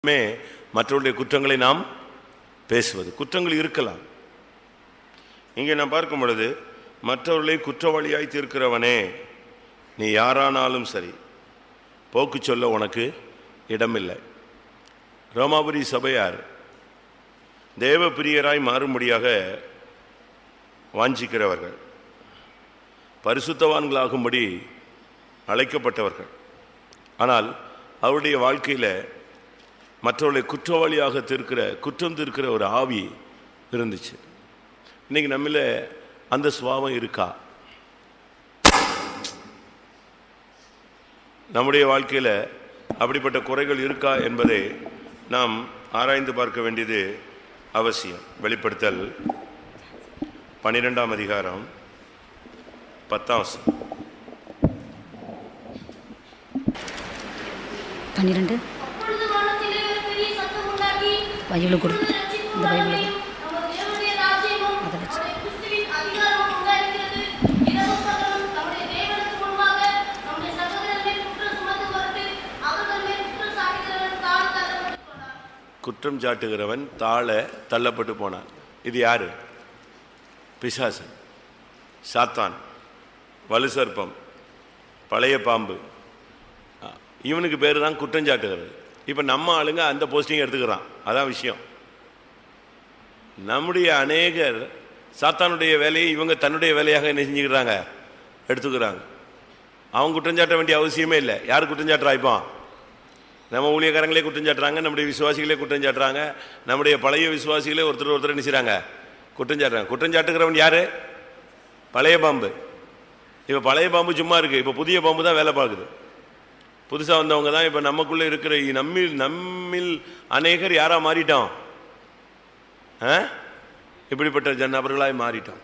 மற்றவருடைய குற்றங்களை நாம் பேசுவது. குற்றங்கள் இருக்கலாம். இங்கே நாம் பார்க்கும் பொழுது, மற்றவர்களை குற்றவாளியாய் தீர்க்கிறவனே, நீ யாரானாலும் சரி, போக்கு சொல்ல உனக்கு இடமில்லை. ரோமாபுரி சபையார் தேவ பிரியராய் மாறும்படியாக வாஞ்சிக்கிறவர்கள், பரிசுத்தவான்களாகும்படி அழைக்கப்பட்டவர்கள். ஆனால் அவருடைய வாழ்க்கையில் மற்றவர்களை குற்றவாளியாக குற்றம் தீர்க்கிற ஒரு ஆவி இருந்துச்சு. இன்னைக்கு நம்மள அந்த சுபாவம் இருக்கா? நம்முடைய வாழ்க்கையில் அப்படிப்பட்ட குறைகள் இருக்கா என்பதை நாம் ஆராய்ந்து பார்க்க வேண்டியது அவசியம். வெளிப்படுத்தல் 12ஆம் அதிகாரம் 10ஆம் வசனம். 12 பைபிள் கொடு. இந்த பைபிள் அதை வச்சு குற்றம் சாட்டுகிறவன் தாழ தள்ளப்பட்டு போனான். இது யாரு? பிசாசன், சாத்தான், வலுசர்ப்பம், பழைய பாம்பு. இவனுக்கு பேர் தான் குற்றம் சாட்டுகிறது. இப்போ நம்ம ஆளுங்க அந்த போஸ்டிங் எடுத்துக்கிறான். அதான் விஷயம். நம்முடைய அநேகர் சாத்தானுடைய வேலையை இவங்க தன்னுடைய வேலையாக என்ன செஞ்சுக்கிறாங்க? எடுத்துக்கிறாங்க. அவங்க குற்றஞ்சாட்ட வேண்டிய அவசியமே இல்லை. யார் குற்றஞ்சாட்டுறா? இப்போ நம்ம ஊழியக்காரங்களே குற்றஞ்சாட்டுறாங்க, நம்முடைய விசுவாசிகளே குற்றஞ்சாட்டுறாங்க, நம்முடைய பழைய விசுவாசிகளே ஒருத்தர் என்ன செய்கிறாங்க? குற்றஞ்சாட்டுறாங்க. குற்றஞ்சாட்டுகிறவன் யாரு? பழைய பாம்பு. இப்போ பழைய பாம்பு சும்மா இருக்குது. இப்போ புதிய பாம்பு தான் வேலை பார்க்குது. புதுசாக வந்தவங்க தான் இப்போ நமக்குள்ளே இருக்கிற நம்மில் அநேகர் யாராக மாறிட்டோம்? இப்படிப்பட்ட நபர்களாய் மாறிட்டோம்.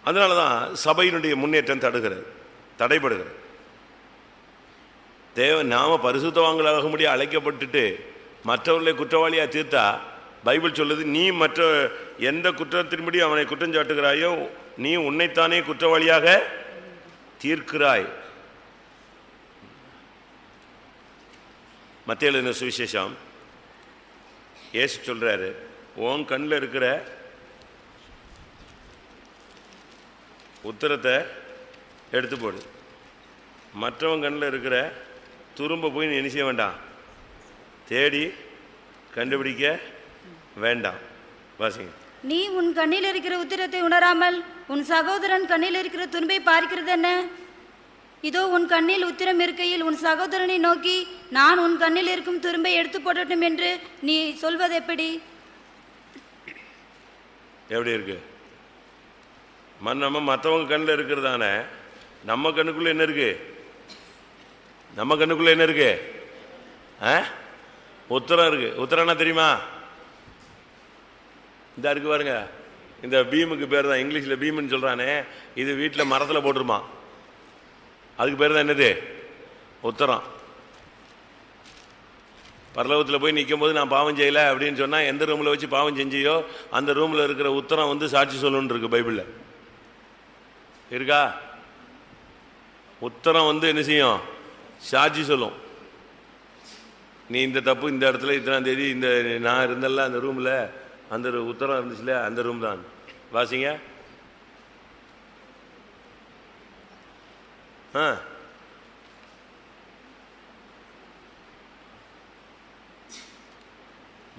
அதனால தான் சபையினுடைய முன்னேற்றம் தடைபடுகிறது. நாம பரிசுத்தவான்களாக முடிய அழைக்கப்பட்டுட்டு மற்றவர்களை குற்றவாளியாக தீர்த்தா, பைபிள் சொல்லுது, நீ மற்ற எந்த குற்றத்தின்படி அவனை குற்றம் சாட்டுகிறாயோ நீ உன்னைத்தானே குற்றவாளியாக தீர்க்கிறாய். மத்தேயு எழுதின சுவிசேஷம் இயேசு சொல்றாரு, உன் கண்ணில் இருக்கிற உத்தரத்தை எடுத்து போடு, மற்றவன் கண்ணில் இருக்கிற துரும்ப போய் நீ என்ன செய்ய வேண்டாம், தேடி கண்டுபிடிக்க வேண்டாம். வாசிங்க. நீ உன் கண்ணில் இருக்கிற உத்திரத்தை உணராமல் உன் சகோதரன் கண்ணில் இருக்கிற துன்பை பார்க்கிறது என்ன? இதோ உன் கண்ணில் உத்திரம் இருக்கையில் உன் சகோதரனை நோக்கி, நான் உன் கண்ணில் இருக்கும் துரும்பை எடுத்து போடட்டும் என்று நீ சொல்வது எப்படி? எப்படி இருக்கு? நம்ம மற்றவங்க கண்ணில் இருக்கிறதான நம்ம கண்ணுக்குள்ள என்ன இருக்கு? நம்ம கண்ணுக்குள்ள என்ன இருக்கு? உத்தரம் இருக்கு. உத்தரம்னா தெரியுமா? இந்த இருக்கு பாருங்க, இந்த பீமுக்கு பேர் தான் இங்கிலீஷ்ல பீம்னு சொல்றானே, இது வீட்டில் மரத்தில் போட்டுருமா, அதுக்கு பேர் தான் என்னது? உத்தரம். பரலோகத்தில் போய் நிற்கும் போது நான் பாவம் செய்யலை அப்படின்னு சொன்னால், எந்த ரூமில் வச்சு பாவம் செஞ்சியோ அந்த ரூமில் இருக்கிற உத்தரம் வந்து சாட்சி சொல்லணும்னு இருக்கு பைபிளில். இருக்கா? உத்தரம் வந்து என்ன செய்யும்? சாட்சி சொல்லும். நீ இந்த தப்பு இந்த இடத்துல இத்தனாம் தேதி இந்த நான் இருந்தல்ல அந்த ரூமில், அந்த உத்தரம் இருந்துச்சுல, அந்த ரூம் தான். வாசிங்க.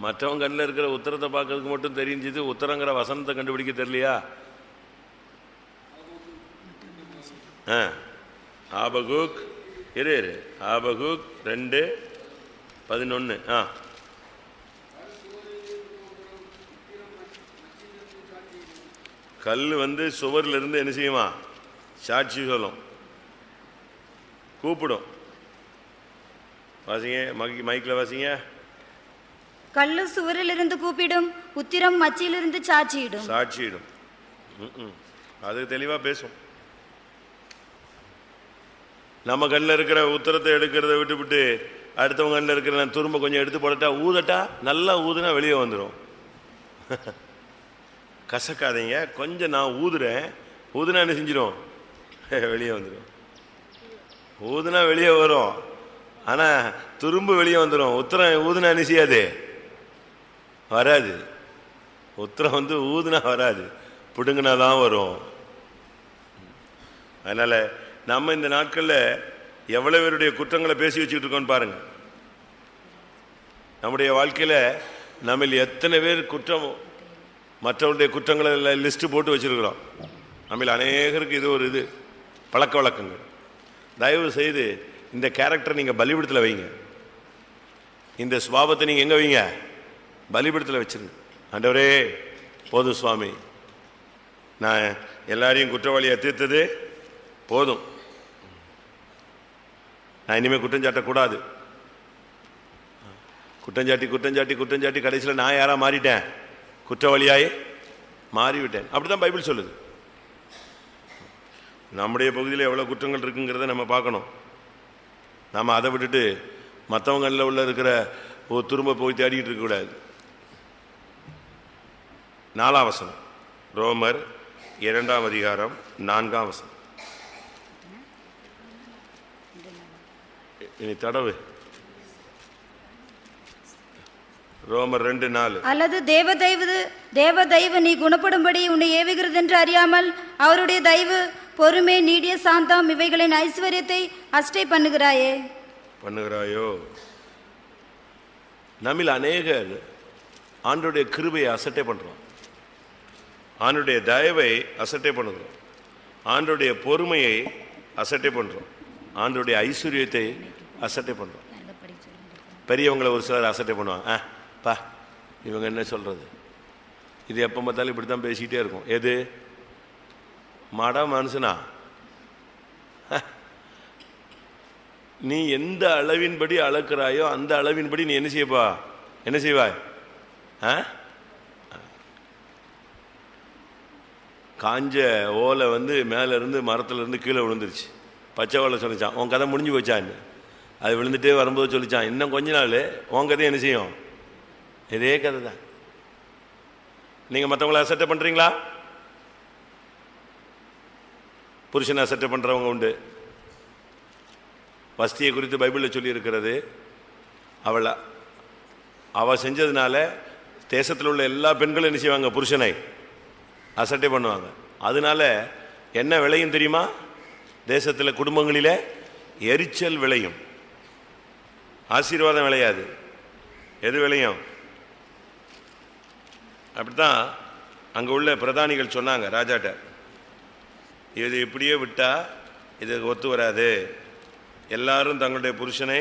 மற்றவங்க கண்ணில் இருக்கிற உத்தரத்தை பார்க்கறதுக்கு மட்டும் தெரிஞ்சது, உத்தரங்கிற வசனத்தை கண்டுபிடிக்க தெரியலையா? ஆபகுக் ஆபகுக் 2:11. கல் வந்து சுவரில் இருந்து என்ன செய்யுமா? சாட்சி சொல்லும், கூப்பிடும். வாசிங்க, மைக்கில் வாசிங்க. கல்லு சுவரில் இருந்து கூப்பிடும், உத்திரம் மச்சியிலிருந்து சாட்சியிடும். அது தெளிவா பேசும். நம்ம கண்ணில் இருக்கிற உத்தரத்தை எடுக்கிறத விட்டு அடுத்தவங்க கண்ணில் இருக்கிற துரும்ப கொஞ்சம் எடுத்து போடட்டா, ஊதட்டா, நல்லா ஊதுனா வெளியே வந்துடும். கசக்காதீங்க, கொஞ்சம் நான் ஊதுறேன், ஊதுனா என்ன செஞ்சிடும்? வெளியே வந்துடும். ஊதுனா வெளியே வரும். ஆனா துரும்பு வெளியே வந்துடும். உத்தரம் ஊதுனா என்ன செய்யாது? வராது. உத்தரம் வந்து ஊதுனா வராது, பிடுங்கினா தான் வரும். அதனால நம்ம இந்த நாட்கள்ல எவ்வளவு பேருடைய குற்றங்களை பேசி வச்சுக்கிட்டு இருக்கோம்னு பாருங்க. நம்முடைய வாழ்க்கையில நம்ம எத்தனை பேர் குற்றம், மற்றவருடைய குற்றங்களை லிஸ்ட் போட்டு வச்சிருக்கிறோம். நம்ம அநேகருக்கு இது ஒரு இது பழக்க வழக்கங்கள். தயவு செய்து இந்த கேரக்டர் நீங்க பலிபீடத்தில் வைங்க. இந்த சுபாவத்தை நீங்க எங்க வைங்க? பலிபீடத்தில் வச்சிருங்க. ஆண்டவரே போதும் சுவாமி, நான் எல்லாரையும் குற்றவாளியை தீர்த்தது போதும், நான் இனிமேல் குற்றம் சாட்டக்கூடாது. குற்றஞ்சாட்டி குற்றஞ்சாட்டி குற்றஞ்சாட்டி கடைசியில் நான் யாரா மாறிட்டேன்? குற்றவாளியாய் மாறிவிட்டேன். அப்படிதான் பைபிள் சொல்லுது. நம்முடைய பகுதியில் எவ்வளோ குற்றங்கள் இருக்குங்கிறத நம்ம பார்க்கணும். நாம் அதை விட்டுட்டு மற்றவங்களில் உள்ள இருக்கிற ஒரு துரும்ப போய் தேடிக்கிட்டு இருக்கக்கூடாது. 4ஆம் வசனம், ரோமர் 2ஆம் அதிகாரம் 4ஆம் வசனம். இனி தடவு. ரோமர் 2:4. அல்லது தேவ தயவு நீ குணப்படும்படி உன்னை ஏவுகிறது என்று அறியாமல் அவருடைய தயவு, பொறுமை, நீடிய சாந்தம் இவைகளின் ஐஸ்வர்யத்தை அஷ்டை பண்ணுகிறாயோ. நம்மில் அநேகர் ஆண்டோடைய கிருபையை அசட்டை பண்றோம், ஆண்டுடைய தயவை அசட்டை பண்ணுகிறோம், ஆண்டுடைய பொறுமையை அசட்டை பண்றோம், ஆண்டுடைய ஐஸ்வர்யத்தை அசட்டை பண்றோம். பெரியவங்களை ஒரு சிலர் அசட்டை பண்ணுவாங்க. பா இவங்க என்ன சொல்றது, இது எப்போ பார்த்தாலும் இப்படி தான் பேசிக்கிட்டே இருக்கும். எது மாடா மனுஷனா? நீ எந்த அளவின்படி அளக்கிறாயோ அந்த அளவின்படி நீ என்ன செய்வாய்? காஞ்ச ஓலை வந்து மேல இருந்து மரத்துல இருந்து கீழே விழுந்துருச்சு. பச்சை ஓலை சொல்லிச்சான், உன் கதை முடிஞ்சு போச்சான்னு. அது விழுந்துட்டே வரும்போது சொல்லிச்சான், இன்னும் கொஞ்ச நாள் உன் கதை என்ன செய்யும்? இதே கதை தான். நீங்க மற்றவங்களை அசட்டை பண்றீங்களா? புருஷனை அசட்டை பண்றவங்க உண்டு. வஸ்தியை குறித்து பைபிளில் சொல்லி இருக்கிறது. அவள் செஞ்சதுனால தேசத்தில் உள்ள எல்லா பெண்களும் என்ன செய்வாங்க? புருஷனை அசட்டை பண்ணுவாங்க. அதனால என்ன விளையும் தெரியுமா? தேசத்தில் குடும்பங்களில் எரிச்சல் விளையும், ஆசீர்வாதம் விளையாது. எது விளையும்? அப்படித்தான் அங்கே உள்ள பிரதானிகள் சொன்னாங்க ராஜாட்ட, இது இப்படியே விட்டா இது ஒத்து வராது. எல்லாரும் தங்களுடைய புருஷனை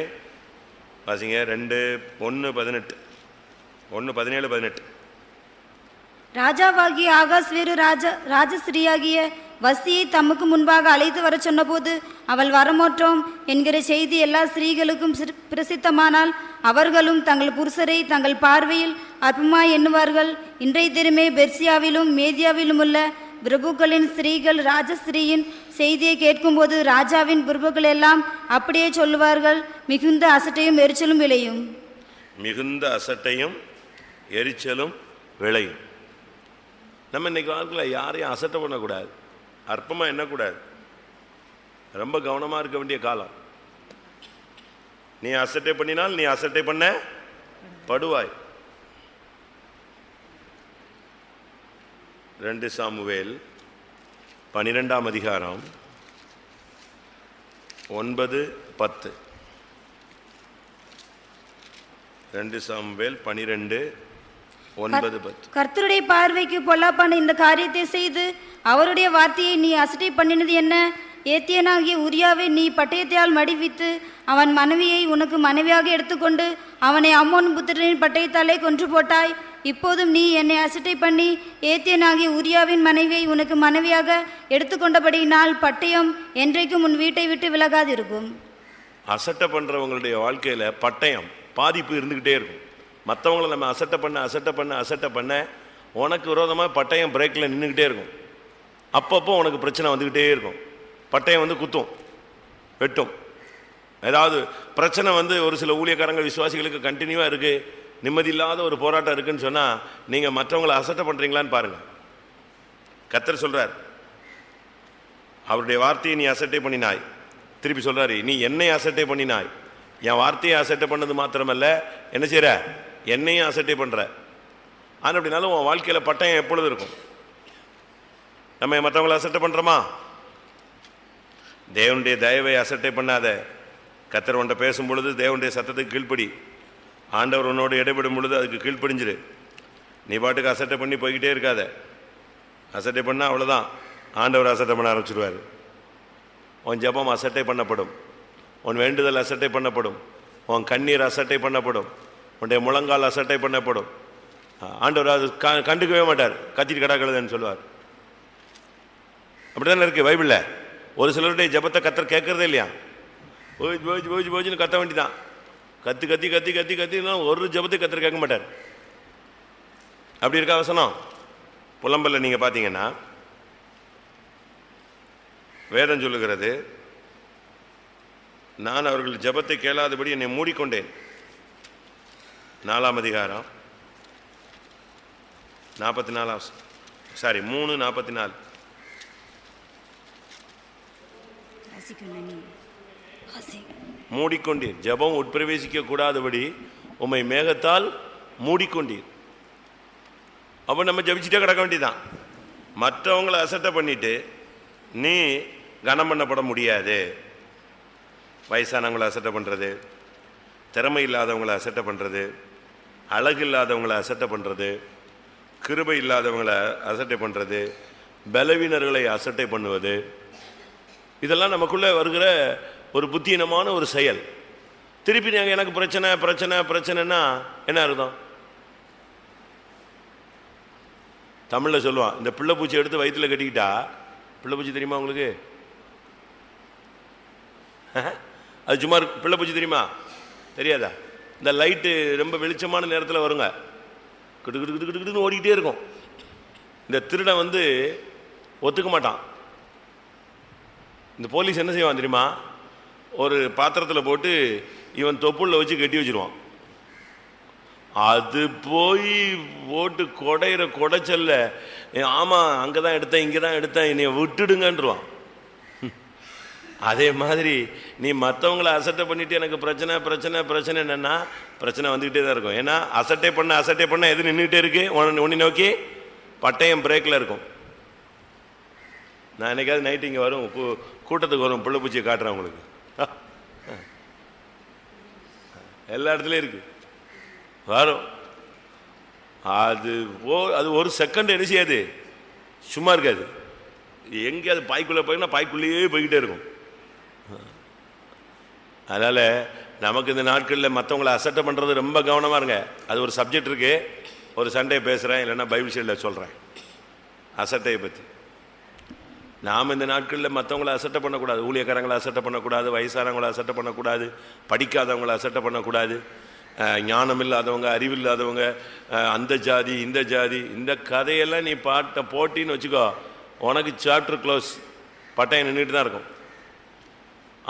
வாசிங்க 1:17 ராஜாவாகிய ஆகாஸ்வேரு ராஜஸ்ரீயாகிய வஸ்தியை தமக்கு முன்பாக அழைத்து வர சொன்னபோது அவள் வரமாட்டோம் என்கிற செய்தி எல்லா ஸ்திரீகளுக்கும் பிரசித்தமானால் அவர்களும் தங்கள் புருஷரை தங்கள் பார்வையில் அற்பமாய் எண்ணுவார்கள். இன்றைய தினமே பெர்சியாவிலும் மேதியாவிலும் உள்ள பிரபுக்களின் ஸ்திரீகள் ராஜஸ்திரீயின் செய்தியை கேட்கும்போது ராஜாவின் பிரபுக்கள் எல்லாம் அப்படியே சொல்லுவார்கள். மிகுந்த அசட்டையும் எரிச்சலும் விளையும். மிகுந்த அசட்டையும் எரிச்சலும் விளையும். நம்ம இன்னைக்கு வாழ்க்கையில் யாரையும் அசட்டை பண்ணக்கூடாது, அற்பமாக எண்ணக்கூடாது. ரொம்ப கவனமாக இருக்க வேண்டிய காலம். நீ அசட்டை பண்ணினால் நீ அசட்டை பண்ண படுவாய். 2 சாமுவேல் 12ஆம் அதிகாரம் 9-10. 2 சாமுவேல் 12:9-10. கர்த்தருடைய பார்வைக்கு பொல்லாப்பான இந்த காரியத்தை செய்து அவருடைய வார்த்தையை நீ அசட்டை பண்ணினது என்ன? ஏத்தியனாகிய உரியாவை நீ பட்டயத்தால் மடிவித்து அவன் மனைவியை உனக்கு மனைவியாக எடுத்துக்கொண்டு அவனை அம்மோன் புத்திரனின் பட்டயத்தாலே கொன்று போட்டாய். இப்போதும் நீ என்னை அசட்டை பண்ணி ஏத்தியனாகிய உரியாவின் மனைவியை உனக்கு மனைவியாக எடுத்துக்கொண்டபடியினால் பட்டயம் என்றைக்கும் உன் வீட்டை விட்டு விலகாதிருக்கும். அசட்டை பண்றவங்களுடைய வாழ்க்கையில பட்டயம் பாதிப்பு இருந்துகிட்டே இருக்கும். மற்றவங்களை நம்ம அசட்டை பண்ண உனக்கு விரோதமாக பட்டயம் பிரேக்கில் நின்றுக்கிட்டே இருக்கும். அப்பப்போ உனக்கு பிரச்சனை வந்துக்கிட்டே இருக்கும். பட்டயம் வந்து குத்தும், வெட்டும். ஏதாவது பிரச்சனை வந்து ஒரு சில ஊழியக்காரங்க விசுவாசிகளுக்கு கண்டினியூவாக இருக்குது, நிம்மதி இல்லாத ஒரு போராட்டம் இருக்குன்னு சொன்னால் நீங்கள் மற்றவங்களை அசட்டை பண்ணுறீங்களான்னு பாருங்கள். கர்த்தர் சொல்கிறார், அவருடைய வார்த்தையை நீ அசட்டை பண்ணினாய். திருப்பி சொல்கிறாரு, நீ என்னை அசட்டை பண்ணினாய், என் வார்த்தையை அசட்டை பண்ணது மாத்திரமல்ல, என்ன செய்கிற, என்னையும் அசட்டை பண்ணுற. ஆனால் அப்படின்னாலும் உன் வாழ்க்கையில் பட்டயம் எப்பொழுது இருக்கும்? நம்ம மற்றவங்களை அசட்டை பண்ணுறோமா? தேவனுடைய தயவை அசட்டை பண்ணாத. கர்த்தர் உன்ட்ட பேசும் பொழுது தேவனுடைய சத்தத்துக்கு கீழ்ப்படி. ஆண்டவர் உன்னோடு இடைபடும் பொழுது அதுக்கு கீழ்ப்படிஞ்சிரு. நீ பாட்டுக்கு அசட்டை பண்ணி போய்கிட்டே இருக்காத. அசட்டை பண்ணால் அவ்வளோதான், ஆண்டவர் அசட்டை பண்ண ஆரம்பிச்சிடுவார். உன் ஜெபம் அசட்டை பண்ணப்படும், உன் வேண்டுதல் அசட்டை பண்ணப்படும், உன் கண்ணீர் அசட்டை பண்ணப்படும், உன்னுடைய முழங்கால் அசட்டை பண்ணப்படும். ஆண்டவர் அது கண்டுக்கவே மாட்டார், கத்திட்டு கிடக்குதுன்னு சொல்லுவார். அப்படித்தானே இருக்கு பைபிளில். ஒரு சிலருடைய ஜெபத்தை கத்தர் கேட்கறதே இல்லையா? போய் போய் போய் போய்னு கத்த வேண்டிதான். கத்தி கத்தி கத்தி கத்தி கத்தினா ஒரு ஜெபத்தை கத்தர் கேட்க மாட்டார். அப்படி இருக்கா வசனம்? புலம்பல்ல நீங்க பார்த்தீங்கன்னா வேதம் சொல்லுகிறது, நான் அவர்கள் ஜெபத்தை கேளாதபடி என்னை மூடிக்கொண்டேன். 4ஆம் அதிகாரம் 3:44. மூடிக்கொண்டீர், ஜெபம் உட்பிரவேசிக்க கூடாதபடி உம்மை மேகத்தால் மூடிக்கொண்டீர். அப்போ நம்ம ஜபிச்சுட்டே கிடக்க வேண்டியதான். மற்றவங்களை அசட்டை பண்ணிட்டு நீ கனம் பண்ணப்பட முடியாது. வயசானவங்களை அசட்டை பண்ணுறது, திறமை இல்லாதவங்களை அசட்டை பண்ணுறது, அழகு இல்லாதவங்களை அசட்டை பண்ணுறது, கிருபை இல்லாதவங்களை அசட்டை பண்ணுறது, பலவீனர்களை அசட்டை பண்ணுவது, இதெல்லாம் நமக்குள்ளே வருகிற ஒரு புத்தீனமான ஒரு செயல். திருப்பி நாங்கள் எனக்கு பிரச்சனை பிரச்சனை பிரச்சனைன்னா என்ன அர்த்தம்? தமிழில் சொல்லுவான், இந்த பிள்ளை பூச்சி எடுத்து வயிற்றுல கட்டிக்கிட்டா, பிள்ளை பூச்சி தெரியுமா உங்களுக்கு? அது சும்மா பிள்ளை பூச்சி தெரியுமா? தெரியாதா? இந்த லைட்டு ரொம்ப வெளிச்சமான நேரத்தில் வருங்க, கிட்டு கிட்டு கிட்டு கிட்டுன்னு ஓடிக்கிட்டே இருக்கும். இந்த திருடன் ஒத்துக்க மாட்டான். இந்த போலீஸ் என்ன செய்வான் தெரியுமா? ஒரு பாத்திரத்தில் போட்டு இவன் தொப்புள்ள வச்சு கட்டி வச்சிருவான். அது போய் போட்டு கொடையிற கொடைச்சல்ல, ஆமாம் அங்கே தான் எடுத்தேன் இங்கே தான் எடுத்தேன் என்னை விட்டுடுங்கன்றுவான். அதே மாதிரி நீ மற்றவங்களை அசட்டை பண்ணிட்டு எனக்கு பிரச்சனை பிரச்சனை பிரச்சனை என்னன்னா பிரச்சனை வந்துக்கிட்டே தான் இருக்கும். ஏன்னா அசட்டை பண்ண எது நின்றுக்கிட்டே இருக்கு? உன்னை நோக்கி பட்டயம் பிரேக்கில் இருக்கும். நான் என்னைக்காவது நைட்டு இங்கே வரும், கூட்டத்துக்கு வரும், பிள்ளை பூச்சியை காட்டுறேன் உங்களுக்கு. எல்லா இடத்துலையும் இருக்கு, வரும். அது ஒரு செகண்ட் என்ன செய்யாது, சும்மா இருக்காது. எங்கேயாவது பாய்க்குள்ளே போயின்னா பாய்க்குள்ளேயே போய்கிட்டே இருக்கும். அதனால் நமக்கு இந்த நாட்களில் மற்றவங்களை அசட்டை பண்ணுறது ரொம்ப கவனமாக இருங்க. அது ஒரு சப்ஜெக்ட் இருக்குது, ஒரு சண்டே பேசுகிறேன், இல்லைன்னா பைபிள் ஸ்டடியில் சொல்கிறேன் அசட்டையை பற்றி. நாம் இந்த நாட்களில் மற்றவங்களை அசட்டை பண்ணக்கூடாது, ஊழியக்காரங்களை அசட்டை பண்ணக்கூடாது, வயசானவங்களை அசட்டை பண்ணக்கூடாது, படிக்காதவங்களை அசட்டை பண்ணக்கூடாது, ஞானம் இல்லாதவங்க, அறிவில்லாதவங்க, அந்த ஜாதி இந்த ஜாதி, இந்த கதையெல்லாம் நீ போட்டின்னு வச்சுக்கோ, உனக்கு சாப்டர் க்ளோஸ். பட்டயம் நின்றுட்டு தான் இருக்கும்.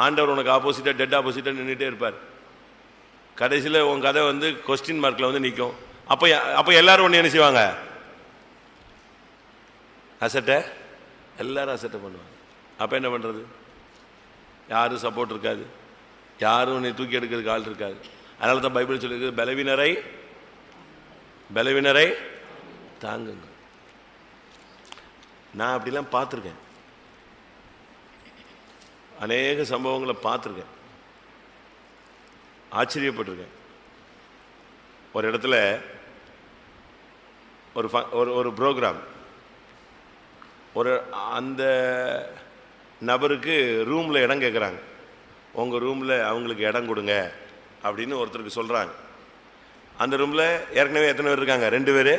ஆண்டவர் உனக்கு ஆப்போசிட்டாக டெட் ஆப்போசிட்டாக நின்றுட்டே இருப்பார். கடைசியில் உன் கதை கொஸ்டின் மார்க்கில் நிற்கும். அப்போ எல்லாரும் ஒன்று என்ன செய்வாங்க? அசட்டை, எல்லாரும் அசட்டை பண்ணுவாங்க. அப்போ என்ன பண்ணுறது? யாரும் சப்போர்ட் இருக்காது, யாரும் உன்னை தூக்கி எடுக்கிறதுக்கு ஆள் இருக்காது. அதனால தான் பைபிள் சொல்லியிருக்கு, பலவீனரை தாங்குங்க. நான் அப்படிலாம் பார்த்துருக்கேன், அநேக சம்பவங்களை பார்த்துருக்கேன், ஆச்சரியப்பட்டிருக்கேன். ஒரு இடத்துல ஒரு ப்ரோக்ராம், அந்த நபருக்கு ரூமில் இடம் கேட்குறாங்க. உங்கள் ரூமில் அவங்களுக்கு இடம் கொடுங்க அப்படின்னு ஒருத்தருக்கு சொல்கிறாங்க. அந்த ரூமில் ஏற்கனவே எத்தனை பேர் இருக்காங்க? 2 பேர்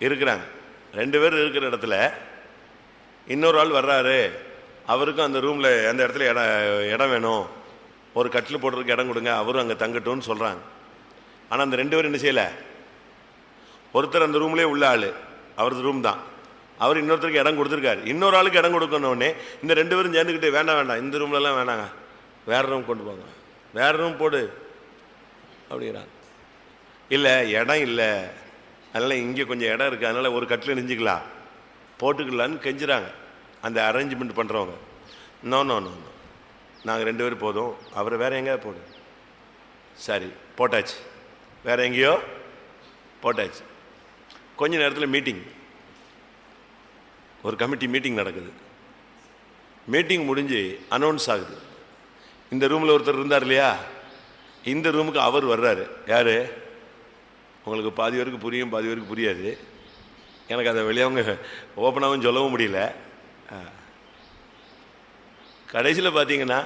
இருக்கிறாங்க. 2 பேர் இருக்கிற இடத்துல இன்னொரு ஆள் வர்றாரு, அவருக்கும் அந்த ரூமில் அந்த இடத்துல இடம் வேணும், ஒரு கட்டில் போடுறதுக்கு இடம் கொடுங்க, அவரும் அங்கே தங்கட்டும்னு சொல்கிறாங்க. ஆனால் அந்த 2 பேர் என்ன செய்யலை? ஒருத்தர் அந்த ரூம்லேயே உள்ள ஆள், அவரது ரூம் தான், அவர் இன்னொருத்தருக்கு இடம் கொடுத்துருக்காரு. இன்னொரு ஆளுக்கு இடம் கொடுக்கணுன்னே இந்த 2 பேரும் சேர்ந்துக்கிட்டு வேண்டாம் இந்த ரூம்லலாம் வேணாங்க, வேறு ரூம் கொண்டு போங்க, வேறு ரூம் போடு அப்படிங்கிறாங்க. இல்லை இடம் இல்லை, அதனால் இங்கே கொஞ்சம் இடம் இருக்குது, அதனால் ஒரு கட்டில் நெஞ்சிக்கலாம் போட்டுக்கலான்னு கெஞ்சுறாங்க அந்த அரேஞ்ச்மெண்ட் பண்ணுறவங்க. நோ நோ நோ நோ, நாங்கள் 2 பேர் போதும், அவரை வேறு எங்கேயாவது போடு. சரி போட்டாச்சு, வேற எங்கேயோ போட்டாச்சு. கொஞ்ச நேரத்தில் மீட்டிங், ஒரு கமிட்டி மீட்டிங் நடக்குது. மீட்டிங் முடிஞ்சு அனௌன்ஸ் ஆகுது. இந்த ரூமில் ஒருத்தர் இருந்தார் இல்லையா, இந்த ரூமுக்கு அவர் வர்றாரு. யார்? உங்களுக்கு பாதி பேருக்கு புரியும், பாதி பேருக்கு புரியாது. எனக்கு அதை வெளியவங்க ஓப்பனாகவும் சொல்லவும் முடியல. கடைசியில் பார்த்தீங்கன்னா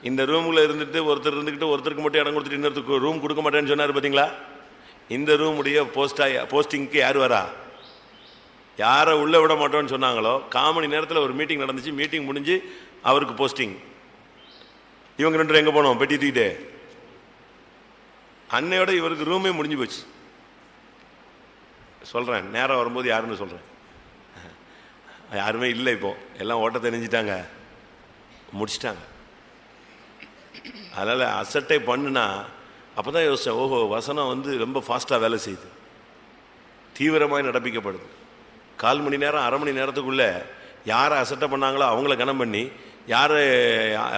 இந்த ரூமில் இருந்துட்டு ஒருத்தர் இருந்துக்கிட்டு ஒருத்தருக்கு மட்டும் இடம் கொடுத்துட்டு இன்னொருத்தருக்கு ரூம் கொடுக்க மாட்டேன்னு சொன்னார் பார்த்தீங்களா? இந்த ரூமுடைய போஸ்டிங்க்கு யார் வரா? யாரை உள்ளே விட மாட்டோன்னு சொன்னாங்களோ, காமணி நேரத்தில் ஒரு மீட்டிங் நடந்துச்சு. மீட்டிங் முடிஞ்சு அவருக்கு போஸ்டிங். இவங்க 2 பேரும் எங்கே போனோம்? பெட்டி தூக்கிட்டு. அன்னையோட இவருக்கு ரூமே முடிஞ்சு போச்சு. சொல்கிறேன், நேரம் வரும்போது யாருன்னு சொல்கிறேன். யாருமே இல்லை, இப்போ எல்லாம் ஓட்ட தெரிஞ்சிட்டாங்க, முடிச்சிட்டாங்க. அதனால் அசட்டை பண்ணுனா அப்போ தான் யோசித்தேன், ஓஹோ வசனம் வந்து ரொம்ப ஃபாஸ்ட்டாக வேலை செய்யுது, தீவிரமாக நடப்பிக்கப்படுது. 1/4 மணி நேரம் 1/2 மணி நேரத்துக்குள்ளே யாரை அசட்டை பண்ணாங்களோ அவங்கள கனம் பண்ணி, யாரை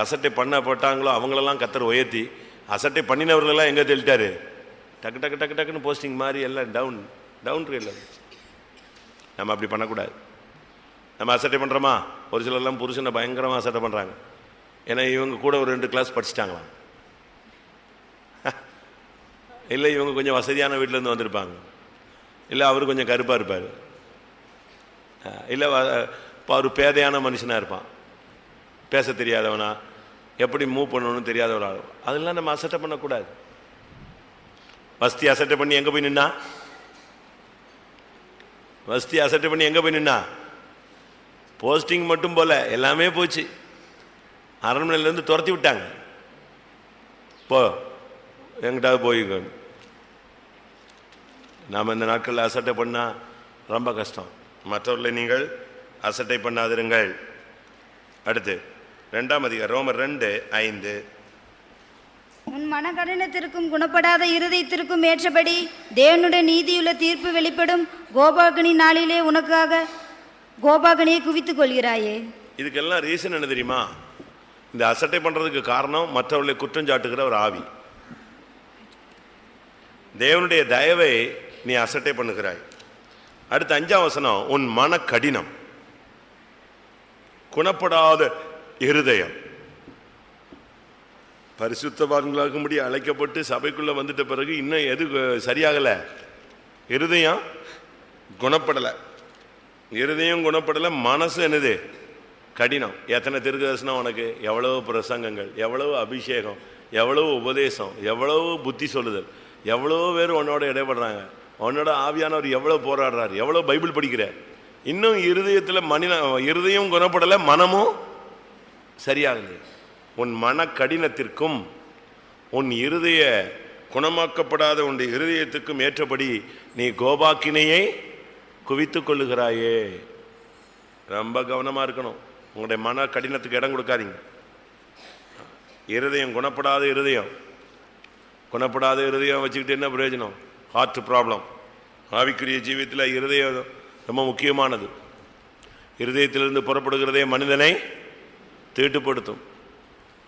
அசட்டை பண்ணப்பட்டாங்களோ அவங்களெல்லாம் கத்தர் உயர்த்தி, அசட்டை பண்ணினவர்களெல்லாம் எங்கே தெளிட்டாரு? டக்கு டக்கு டக்கு டக்குன்னு போஸ்டிங் மாதிரி எல்லாம் டவுன் ரேலில். நம்ம அப்படி பண்ணக்கூடாது. நம்ம அசட்டை பண்ணுறோமா? ஒரு சிலர்லாம் புருஷனை பயங்கரமாக அசட்டை பண்ணுறாங்க. ஏன்னா இவங்க கூட ஒரு 2 கிளாஸ் படிச்சுட்டாங்களாம், இல்லை இவங்க கொஞ்சம் வசதியான வீட்டிலேருந்து வந்திருப்பாங்க, இல்லை அவர் கொஞ்சம் கருப்பாக இருப்பார், இல்லை இப்போ அவர் பேதையான மனுஷனாக இருப்பான், பேச தெரியாதவனா, எப்படி மூவ் பண்ணணும்னு தெரியாதவனாக. அதெல்லாம் நம்ம அசட்டை பண்ணக்கூடாது. வசதி அசட்டை பண்ணி எங்கே போய் நின்னா? வசதி அசட்டை பண்ணி எங்கே போய் நின்னா? போஸ்டிங் மட்டும் போல எல்லாமே போச்சு. அரண்மனையிலேருந்து துரத்தி விட்டாங்க. போ எங்கிட்டாவது போய்க்க. நாம் இந்த நாட்களில் அசட்டை பண்ணால் ரொம்ப கஷ்டம். மற்றவர்களை நீங்கள் அசட்டை பண்ணாதிருங்கள். அடுத்து 2ஆம் அதிகாரம் ரோமர் 2:5. உன் மனக்கடினத்திற்கும் குணப்படாத இருதயத்திற்கும் ஏற்றபடி தேவனுடைய நீதியுள்ள தீர்ப்பு வெளிப்படும் கோபாகனி நாளிலே உனக்காக கோபாகனியை குவித்துக் கொள்கிறாயே. இதுக்கெல்லாம் ரீசன் என்ன தெரியுமா? இந்த அசட்டை பண்றதுக்கு காரணம் மற்றவர்களை குற்றம் சாட்டுகிற ஒரு ஆவி. தேவனுடைய தயவை நீ அசட்டை பண்ணுகிறாய். அடுத்து 5ஆம் வசனம், உன் மன கடினம், குணப்படாத இருதயம். பரிசுத்தவான்களாகும்படி அழைக்கப்பட்டு சபைக்குள்ள வந்துட்ட பிறகு இன்னும் எது சரியாகல? இருதயம் குணப்படலை. இருதயம் குணப்படலை, மனசு என்னது? கடினம். எத்தனை தீர்க்கதரிசனம் உனக்கு, எவ்வளவு பிரசங்கங்கள், எவ்வளவு அபிஷேகம், எவ்வளவு உபதேசம், எவ்வளவு புத்தி சொல்லுதல், எவ்வளவு பேர் உன்னோட இடைபடுறாங்க, உன்னோட ஆவியானவர் எவ்வளவு போராடுறாரு, எவ்வளவு பைபிள் படிக்கிற, இன்னும் இருதயத்தில் இருதயம் குணப்படலை, மனமும் சரியாகலை. உன் மன கடினத்திற்கும் உன் இருதய குணமாக்கப்படாத உன் இருதயத்துக்கும் ஏற்றபடி நீ கோபாக்கினையை குவித்துக் கொள்ளுகிறாயே. ரொம்ப கவனமா இருக்கணும். உங்களுடைய மன கடினத்துக்கு இடம் கொடுக்காதீங்க. இருதயம் குணப்படாத இருதயம், குணப்படாத இருதயம் வச்சுக்கிட்டு என்ன பிரயோஜனம்? Heart problem. ஆவிக்குரிய ஜீவியத்தில் இருதயம் ரொம்ப முக்கியமானது. இருதயத்திலிருந்து புறப்படுகிறதே மனிதனை தீட்டுப்படுத்தும்.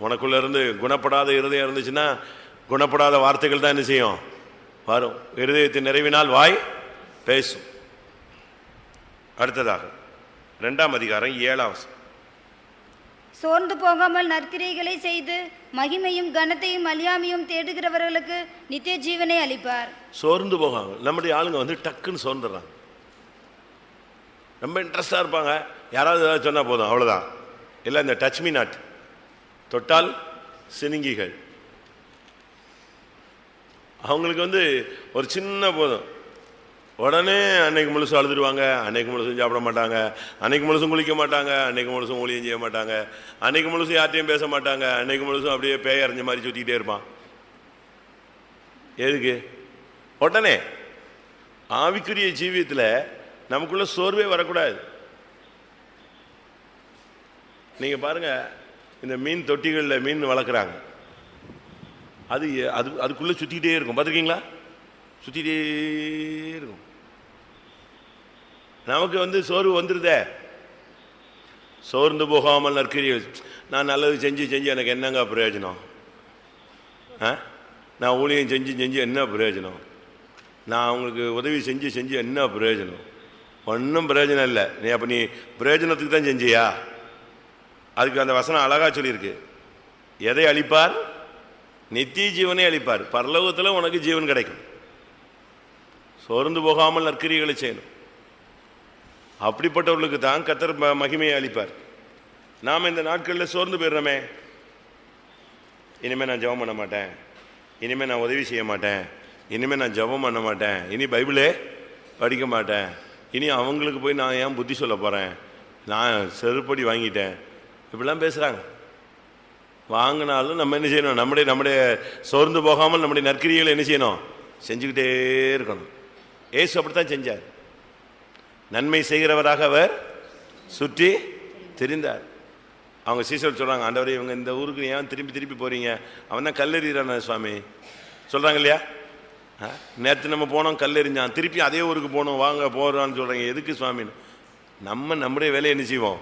உனக்குள்ள இருந்து குணப்படாத இருதயம் இருந்துச்சுன்னா குணப்படாத வார்த்தைகள் தான் என்ன செய்யும்? வரும். இருதயத்தின் நிறைவினால் வாய் பேசும். அடுத்ததாக 2ஆம் அதிகாரம் 7ஆம் வசனம். சோர்ந்து போகாமல் நற்கிரைகளை செய்து மகிமையும் கனத்தையும் அழியாமையும் தேடுகிறவர்களுக்கு நித்திய ஜீவனை அளிப்பார். சோர்ந்து போகாங்க. நம்முடைய ஆளுங்க வந்து டக்குன்னு சோர்ந்துடுறாங்க. ரொம்ப இன்ட்ரெஸ்டாக இருப்பாங்க. யாராவது ஏதாவது சொன்னால் போதும், அவ்வளோதான். இல்லை இந்த டச் மீ நாட், தொட்டால் சினுங்கிகள். அவங்களுக்கு வந்து ஒரு சின்ன போதும், உடனே அன்னைக்கு முழுசும் அழுதுடுவாங்க, அன்னைக்கு முழுசும் சாப்பிட மாட்டாங்க, அன்னைக்கு முழுசும் குளிக்க மாட்டாங்க, அன்னைக்கு முழுசும் ஊழியம் செய்ய மாட்டாங்க, அன்னைக்கு முழுசும் யார்ட்டையும் பேச மாட்டாங்க, அன்னைக்கு முழுசும் அப்படியே பேய் அறிஞ்ச மாதிரி சுற்றிக்கிட்டே இருப்பான். எதுக்கு? உடனே ஆவிக்குரிய ஜீவியத்தில் நமக்குள்ள சோர்வே வரக்கூடாது. நீங்கள் பாருங்க, இந்த மீன் தொட்டிகளில் மீன் வளர்க்குறாங்க. அது அது அதுக்குள்ளே சுற்றிக்கிட்டே இருக்கும். பார்த்துருக்கீங்களா? சுற்றிக்கிட்டே இருக்கும். நமக்கு வந்து சோர்வு வந்துடுதே. சோர்ந்து போகாமல் நற்கிரியை, நான் நல்லது செஞ்சு செஞ்சு எனக்கு என்னங்க பிரயோஜனம்? நான் ஊழியம் செஞ்சு செஞ்சு என்ன பிரயோஜனம், நான் அவங்களுக்கு உதவி செஞ்சு செஞ்சு என்ன பிரயோஜனம், ஒன்றும் பிரயோஜனம் இல்லை. நீ அப்போ நீ பிரயோஜனத்துக்கு தான் செஞ்சியா? அதுக்கு அந்த வசனம் அழகா சொல்லியிருக்கு. எதை அளிப்பார்? நித்திய ஜீவனை அளிப்பார். பரலோகத்தில் உனக்கு ஜீவன் கிடைக்கும். சோர்ந்து போகாமல் நற்கிரியைகளை செய்யணும். அப்படிப்பட்டவர்களுக்கு தான் கர்த்தர் மகிமையை அளிப்பார். நாம் இந்த நாட்களில் சோர்ந்து போயிடுறோமே, இனிமேல் நான் ஜெபம் பண்ண மாட்டேன், இனிமேல் நான் உதவி செய்ய மாட்டேன், இனிமேல் நான் ஜெபம் பண்ண மாட்டேன், இனி பைபிளே படிக்க மாட்டேன், இனி அவங்களுக்கு போய் நான் ஏன் புத்தி சொல்ல போகிறேன், நான் செருப்படி வாங்கிட்டேன், இப்படிலாம் பேசுகிறாங்க. வாங்கினாலும் நம்ம என்ன செய்யணும்? நம்முடைய சோர்ந்து போகாமல் நம்முடைய நற்கிரியைகளை என்ன செய்யணும்? செஞ்சுக்கிட்டே இருக்கணும். ஏசு அப்படித்தான் செஞ்சார். நன்மை செய்கிறவராக அவர் சுற்றி திரிந்தார். அவங்க சீசர் சொல்கிறாங்க, ஆண்டவரே இவங்க இந்த ஊருக்கு ஏன் திருப்பி திருப்பி போகிறீங்க, அவன் தான் கல்லெறிகிறான சுவாமி சொல்கிறாங்க இல்லையா? நேற்று நம்ம போனோம் கல்லெறிஞ்சான், திருப்பி அதே ஊருக்கு போனோம், வாங்க போகிறான்னு சொல்கிறாங்க. எதுக்கு சுவாமின்னு? நம்முடைய வேலையை என்ன செய்வோம்.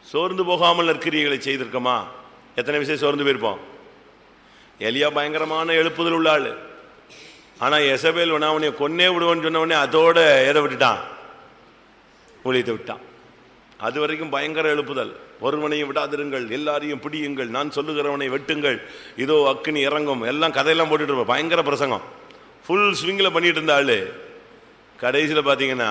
சோர்ந்து போகாமல் நற்கிரியைகளை செய்திருக்கோமா? எத்தனை விஷயம் சோர்ந்து போயிருப்போம். எலியா பயங்கரமான எழுப்புதல் உள்ள ஆள். ஆனால் எசபேல் அவனை கொன்னே விடுவோன்னு சொன்ன உடனே அதோட எதை விட்டுட்டான்? ஊழியத்தை விட்டான். அது வரைக்கும் பயங்கர எழுப்புதல். ஒருவனையும் விடாதிருங்கள், எல்லாரையும் பிடியுங்கள், நான் சொல்லுகிறவனை வெட்டுங்கள், இதோ அக்கினி இறங்கும், எல்லாம் கதையெல்லாம் போட்டுட்டு இருப்போம். பயங்கர பிரசங்கம் ஃபுல் ஸ்விங்கில் பண்ணிட்டு இருந்த ஆள் கடைசியில் பார்த்தீங்கன்னா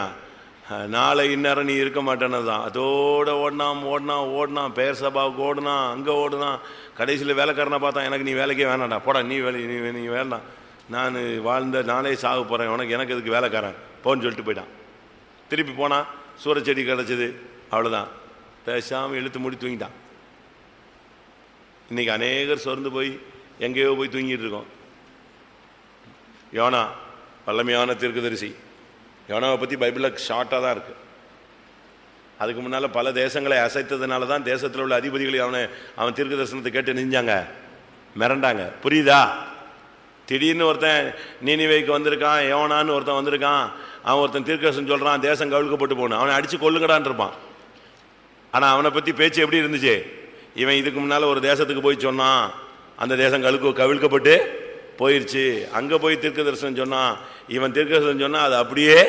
நாளை இந்நேரம் நீ இருக்க மாட்டேன்னு தான் அதோட ஓடினான். பெயர் சபாவுக்கு ஓடுனான், அங்கே ஓடுனான். கடைசியில் வேலைக்காரனை பார்த்தா, எனக்கு நீ வேலைக்கே வேணாண்டா, போடா நீ வேண்டாம், நான் வாழ்ந்த நாளே சாக போகிறேன், எனக்கு எதுக்கு வேலைக்காரன் போன்னு சொல்லிட்டு போயிட்டான். திருப்பி போனான், சூரச்செடி கிடச்சிது, அவ்வளோதான், பேசாமல் இழுத்து மூடி தூங்கிட்டான். இன்றைக்கி அநேகர் சோர்ந்து போய் எங்கேயோ போய் தூங்கிட்டு இருக்கோம். யோனா வல்லமையான தீர்க்கதரிசி. யோனாவை பற்றி பைபிளில் ஷார்ட்டாக தான் இருக்குது. அதுக்கு முன்னால் பல தேசங்களை அசைத்ததுனால தான் தேசத்தில் உள்ள அதிபதிகளை அவன் தீர்க்க தரிசனத்தை கேட்டு நெஞ்சாங்க, மிரண்டாங்க. புரியுதா? திடீர்னு ஒருத்தன் நீனிவேக்கு வந்திருக்கான், யோனான்னு ஒருத்தன் வந்திருக்கான், அவன் ஒருத்தன் தீர்க்க தரிசனம் சொல்கிறான், தேசம் கவிழ்க்கப்பட்டு போகணும், அவனை அடித்து கொல்லுங்கடான் இருப்பான். ஆனால் அவனை பற்றி பேச்சு எப்படி இருந்துச்சு? இவன் இதுக்கு முன்னால் ஒரு தேசத்துக்கு போய் சொன்னான், அந்த தேசம் கவிழ்க்கப்பட்டு போயிடுச்சு, அங்கே போய் தீர்க்க தரிசனம் சொன்னான், இவன் தீர்க்க தரிசனம் சொன்னால் அது அப்படியே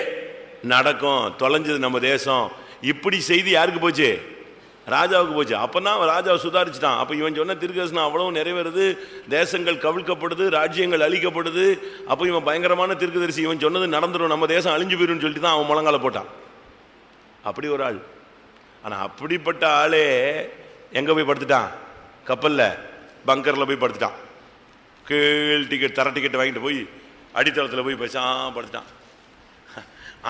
நடக்கும், தொலைஞ்சது நம்ம தேசம். இப்படி செய்தி யாருக்கு போச்சு? ராஜாவுக்கு போச்சு. அப்போ தான் ராஜாவை சுதாரிச்சுட்டான். அப்போ இவன் சொன்ன தீர்க்க தரிசனம் அவ்வளவு நிறைவேறுது, தேசங்கள் கவிழ்க்கப்படுது, ராஜ்யங்கள் அழிக்கப்படுது. அப்போ இவன் பயங்கரமான தீர்க்கதரிசி, இவன் சொன்னது நடந்துடும், நம்ம தேசம் அழிஞ்சு போயிடும்னு சொல்லிட்டு தான் அவன் முழங்கால போட்டான். அப்படி ஒரு ஆள். ஆனால் அப்படிப்பட்ட ஆளே எங்கே போய் படுத்துட்டான்? கப்பலில் பங்கரில் போய் படுத்துட்டான். கீழ் டிக்கெட் தர டிக்கெட் வாங்கிட்டு போய் அடித்தளத்தில் போய் படுத்துட்டான்.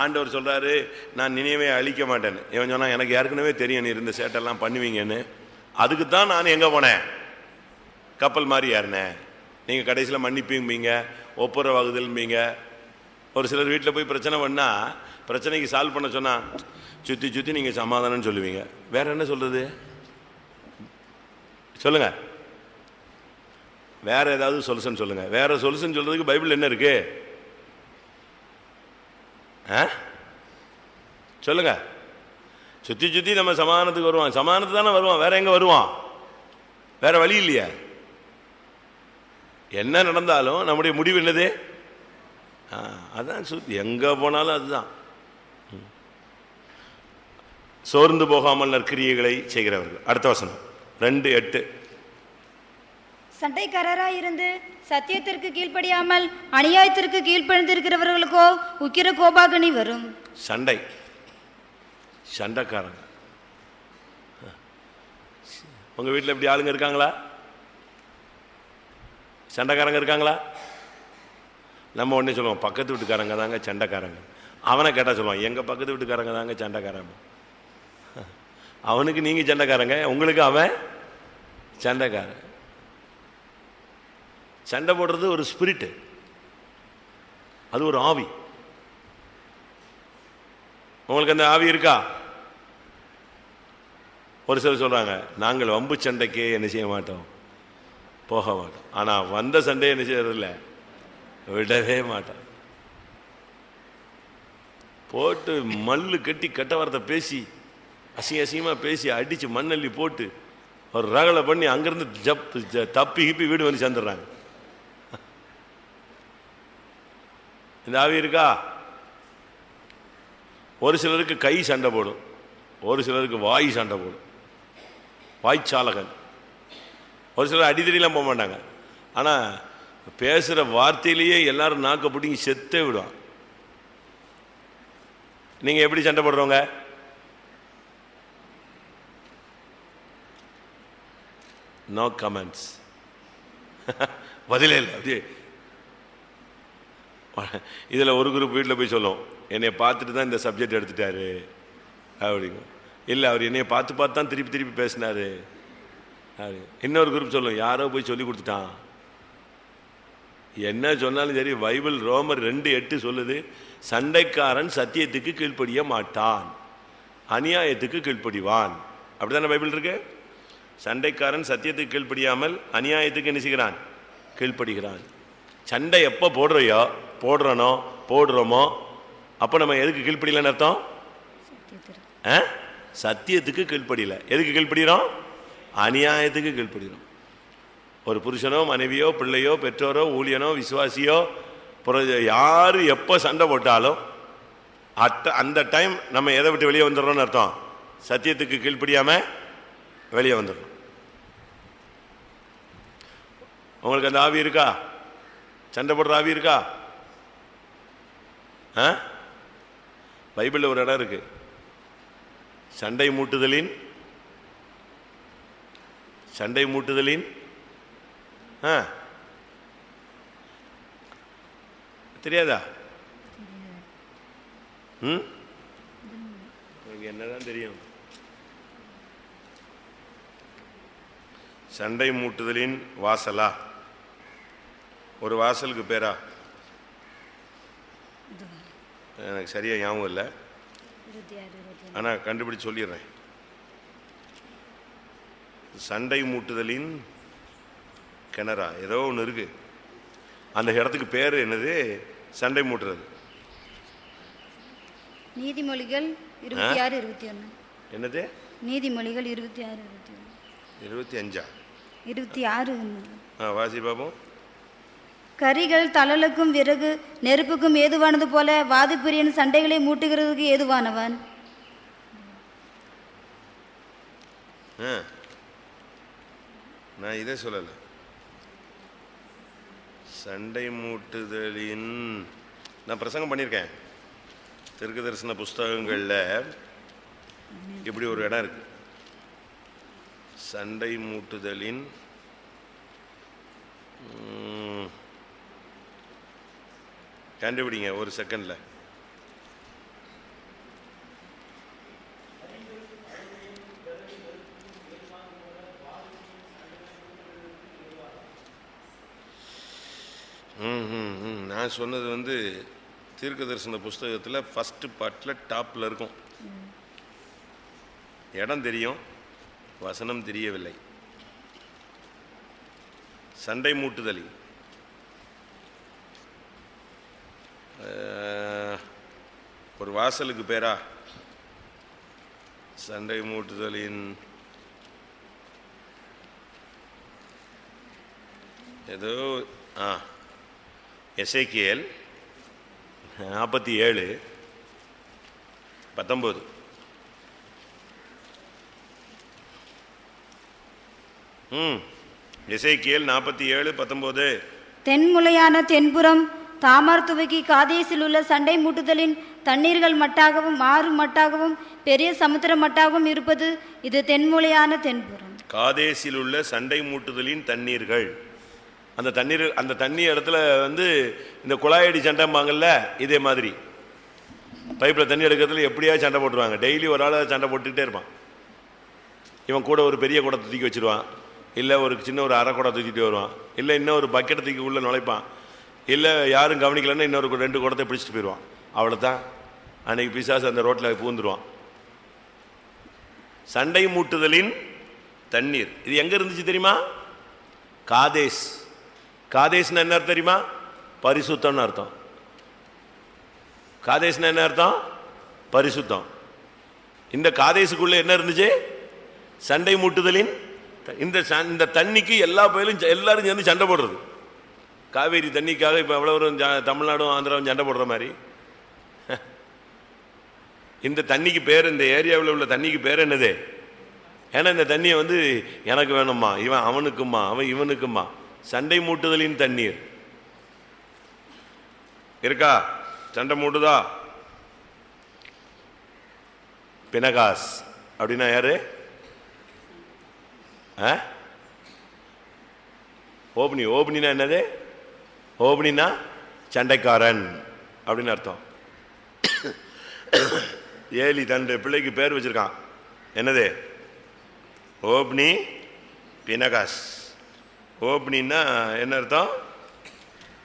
ஆண்டவர் சொல்கிறாரு, நான் நினைவே அழிக்க மாட்டேன்னு. இவன் சொன்னால், எனக்கு ஏற்கனவே தெரியும் நீ இருந்த சேட்டெல்லாம் பண்ணுவீங்கன்னு, அதுக்கு தான் நான் எங்கே போனேன்? கப்பல் மாதிரி ஏறினேன். நீங்கள் கடைசியில் மன்னிப்பும்பீங்க, ஒப்புரவாகுதல்ம்பீங்க. ஒரு சிலர் வீட்டில் போய் பிரச்சனை பண்ணால், பிரச்சனைக்கு சால்வ் பண்ண சொன்னால் சுற்றி நீங்கள் சமாதானம்னு சொல்லுவீங்க. வேற என்ன சொல்கிறது சொல்லுங்க? வேற ஏதாவது சொல்யூஷன் சொல்லுங்க. வேற சொல்யூஷன் சொல்றதுக்கு பைபிள் என்ன இருக்கு? சொல்லுங்க. சுத்தி நம்ம சமாதானத்துக்கு வருவான். சமாதானத்துக்கு தானே வருவான், வேற எங்க வருவான்? வேற வழி இல்லையா? என்ன நடந்தாலும் நம்முடைய முடிவு என்னது? அதான் எங்க போனாலும் அதுதான். சோர்ந்து போகாமல் நற்கிரியைகளை செய்கிறவர்கள். அடுத்த வசனம் 2:8. சண்டைக்காரராய் இருந்து சத்தியத்திற்கு கீழ்ப்படியாமல் அநியாயத்திற்கு கீழ்ப்படிந்திருக்கிறவர்களுக்கோ உக்கிர கோபாகனி வரும். சண்டைக்காரங்க. உங்க வீட்டில் எப்படி ஆளுங்க இருக்காங்களா? சண்டைக்காரங்க இருக்காங்களா? நம்ம உடனே சொல்லுவோம், பக்கத்து வீட்டுக்காரங்க தாங்க சண்டைக்காரங்க. அவனை கேட்டால் சொல்லுவான், எங்க பக்கத்து வீட்டுக்காரங்க தாங்க சண்டைக்காரங்க. அவனுக்கு நீங்க சண்டைக்காரங்க, உங்களுக்கு அவன் சண்டைக்காரன். சண்டை போடுறது ஒரு ஸ்பிரிட்டு, அது ஒரு ஆவி. உங்களுக்கு அந்த ஆவி இருக்கா? ஒரு சிலர் சொல்றாங்க, நாங்கள் வம்பு சண்டைக்கே என்ன செய்ய மாட்டோம், போக மாட்டோம். ஆனா வந்த சண்டையை என்ன செய்யறதில்ல, விடவே மாட்டோம். போட்டு மல்லு கட்டி கட்ட வார்த்தை பேசி அசிங்கமா பேசி அடிச்சு மண்ணள்ளி போட்டு ஒரு ரகலை பண்ணி அங்கிருந்து தப்பி கிப்பி வீடு வந்து சேர்ந்துடுறாங்க. இந்த ஆவி இருக்கா? ஒரு சிலருக்கு கை சண்டை போடும், ஒரு சிலருக்கு வாய் சண்டை போடும், வாய்ச்சாலகன். ஒரு சிலர் அடித்தடிலாம் போக மாட்டாங்க, ஆனால் பேசுகிற வார்த்தையிலேயே எல்லாரும் நாக்க பிடிங்கி செத்தே விடுவான். நீங்கள் எப்படி சண்டை போடுறவங்க? No comments. பதிலே இல்லை. அப்படியே இதில் ஒரு குரூப் வீட்டில் போய் சொல்லும், என்னை பார்த்துட்டு தான் இந்த சப்ஜெக்ட் எடுத்துட்டாரு அப்படிங்க. இல்லை, அவர் என்னையை பார்த்து தான் திருப்பி திருப்பி பேசினாரு அப்படி. இன்னொரு குரூப் சொல்லும், யாரோ போய் சொல்லி கொடுத்துட்டான். என்ன சொன்னாலும் சரி, பைபிள் ரோமர் 2:8 சொல்லுது, சண்டைக்காரன் சத்தியத்துக்கு கீழ்ப்படிய மாட்டான், அநியாயத்துக்கு கீழ்ப்படிவான். அப்படித்தானே பைபிள் இருக்கு. சண்டைக்காரன் சத்தியத்துக்கு கீழ்ப்படியாமல் அநியாயத்துக்கு என்ன செய்கிறான்? கீழ்ப்படுகிறான். சண்டை எப்போ போடுறோமோ அப்போ நம்ம எதுக்கு கீழ்ப்படியலன்னு அர்த்தம்? சத்தியத்துக்கு கீழ்ப்படியல. எதுக்கு கீழ்ப்படுகிறோம்? அநியாயத்துக்கு கீழ்ப்படுகிறோம். ஒரு புருஷனோ மனைவியோ பிள்ளையோ பெற்றோரோ ஊழியனோ விசுவாசியோ யாரு எப்போ சண்டை போட்டாலும் அந்த டைம் நம்ம எதை விட்டு வெளியே வந்துடுறோம்னு அர்த்தம்? சத்தியத்துக்கு கீழ்ப்படியாம வெளியே வந்துடணும். உங்களுக்கு அந்த ஆவி இருக்கா? சண்டை போடுற ஆவி இருக்கா? பைபிள்ல ஒரு இடம் இருக்கு, சண்டை மூட்டுதலின் தெரியாதா? என்னதான் தெரியும்? சண்டை மூட்டுதலின் வாசலா? ஒரு வாசலுக்கு பேரா? எனக்கு சரியா ஞாபகம் இல்லை, ஆனால் கண்டுபிடிச்சு சொல்லிடுறேன். சண்டை மூட்டுதலின் கிணறா ஏதோ ஒன்று இருக்கு. அந்த இடத்துக்கு பேர் என்னது? சண்டை மூட்டுறது. நீதிமொழிகள் 26:21. என்னது? நீதிமொழிகள் 26:21. 25 26. வாசி பாப்போம். கரிகள் தழலுக்கும் விறகு நெருப்புக்கும் ஏதுவானது போல வாதிப்பிரியன் சண்டைகளை மூட்டுகிறதுக்கு ஏதுவானவன். நான் இதை சொல்லல. சண்டை மூட்டுதலின் நான் பிரசங்கம் பண்ணியிருக்கேன். தீர்க்க தரிசன புஸ்தகங்களில் இப்படி ஒரு இடம் இருக்கு, சண்டை மூட்டுதலின் கண்டுபிடிங்க ஒரு செகண்ட்ல. நான் சொன்னது தீர்க்க தரிசன புஸ்தகத்தில் ஃபர்ஸ்ட் பார்ட்டில் டாப்பில் இருக்கும். இடம் தெரியும், வசனம் தெரியவில்லை. சண்டை மூட்டுதல் ஒரு வாசலுக்கு பேரா? சண்டை மூட்டுதலின் ஏதோ எசேக்கியேல் 47:19. எசேக்கியேல் 47:19. தென்முலையான தென்புறம் தாமார் துவக்கி காதேசில் உள்ள சண்டை மூட்டுதலின் தண்ணீர்கள் மட்டாகவும் ஆறு மட்டாகவும் பெரிய சமுத்திரம் மட்டாகவும் இருப்பது இது தென்முலையான தென்புறம். காதேசில் உள்ள சண்டை மூட்டுதலின் தண்ணீர்கள். அந்த தண்ணி இடத்துல இந்த குழாயடி சண்டைம்பாங்கல்ல, இதே மாதிரி பைப்பில் தண்ணி எடுக்கிறதுல எப்படியா சண்டை போட்டுருவாங்க. டெய்லி ஒரு ஆள் சண்டை போட்டுக்கிட்டே இருப்பான். இவன் கூட ஒரு பெரிய குடத்தை தூக்கி வச்சிருவான், இல்லை ஒரு சின்ன ஒரு அரை குடத்தை தூக்கிட்டு வருவான், இல்லை இன்னும் ஒரு பக்கெட்டை தூக்கி உள்ள நுழைப்பான், இல்லை யாரும் கவனிக்கலன்னா இன்னொரு 2 குடத்தை பிடிச்சிட்டு போயிடுவான். அவ்வளோதான், அன்னைக்கு பிசாசு அந்த ரோட்டில் பூந்துருவான். சண்டை மூட்டுதலின் தண்ணீர் இது எங்க இருந்துச்சு தெரியுமா? காதேஸ். காதேஸ்னா என்ன அர்த்தம் தெரியுமா? பரிசுத்தம்னு அர்த்தம். காதேஸ்னா என்ன அர்த்தம்? பரிசுத்தம். இந்த காதேசுக்குள்ள என்ன இருந்துச்சு? சண்டை மூட்டுதலின் இந்த தண்ணிக்கு எல்லா பயிலும் எல்லாரும் சேர்ந்து சண்டை போடுறது. காவேரி தண்ணிக்காக இப்போ எவ்வளோ தமிழ்நாடும் ஆந்திராவும் சண்டை போடுற மாதிரி. இந்த தண்ணிக்கு பேர், இந்த ஏரியாவில் உள்ள தண்ணிக்கு பேர் என்னது? ஏன்னா இந்த தண்ணியை எனக்கு வேணுமா, இவன் அவனுக்குமா, அவன் இவனுக்குமா, சண்டை மூட்டுதலின் தண்ணீர் இருக்கா? சண்டை மூட்டுதா? பினகாஸ் அப்படின்னா யாரு? ஓபனி. ஓபனினா என்னது? ஓபனினா சண்டைக்காரன் அப்படின்னு அர்த்தம். ஏலி தன் பிள்ளைக்கு பேர் வச்சிருக்கான், என்னது? ஓப்னி பினகாஸ். ஓப்னின்னா என்ன அர்த்தம்?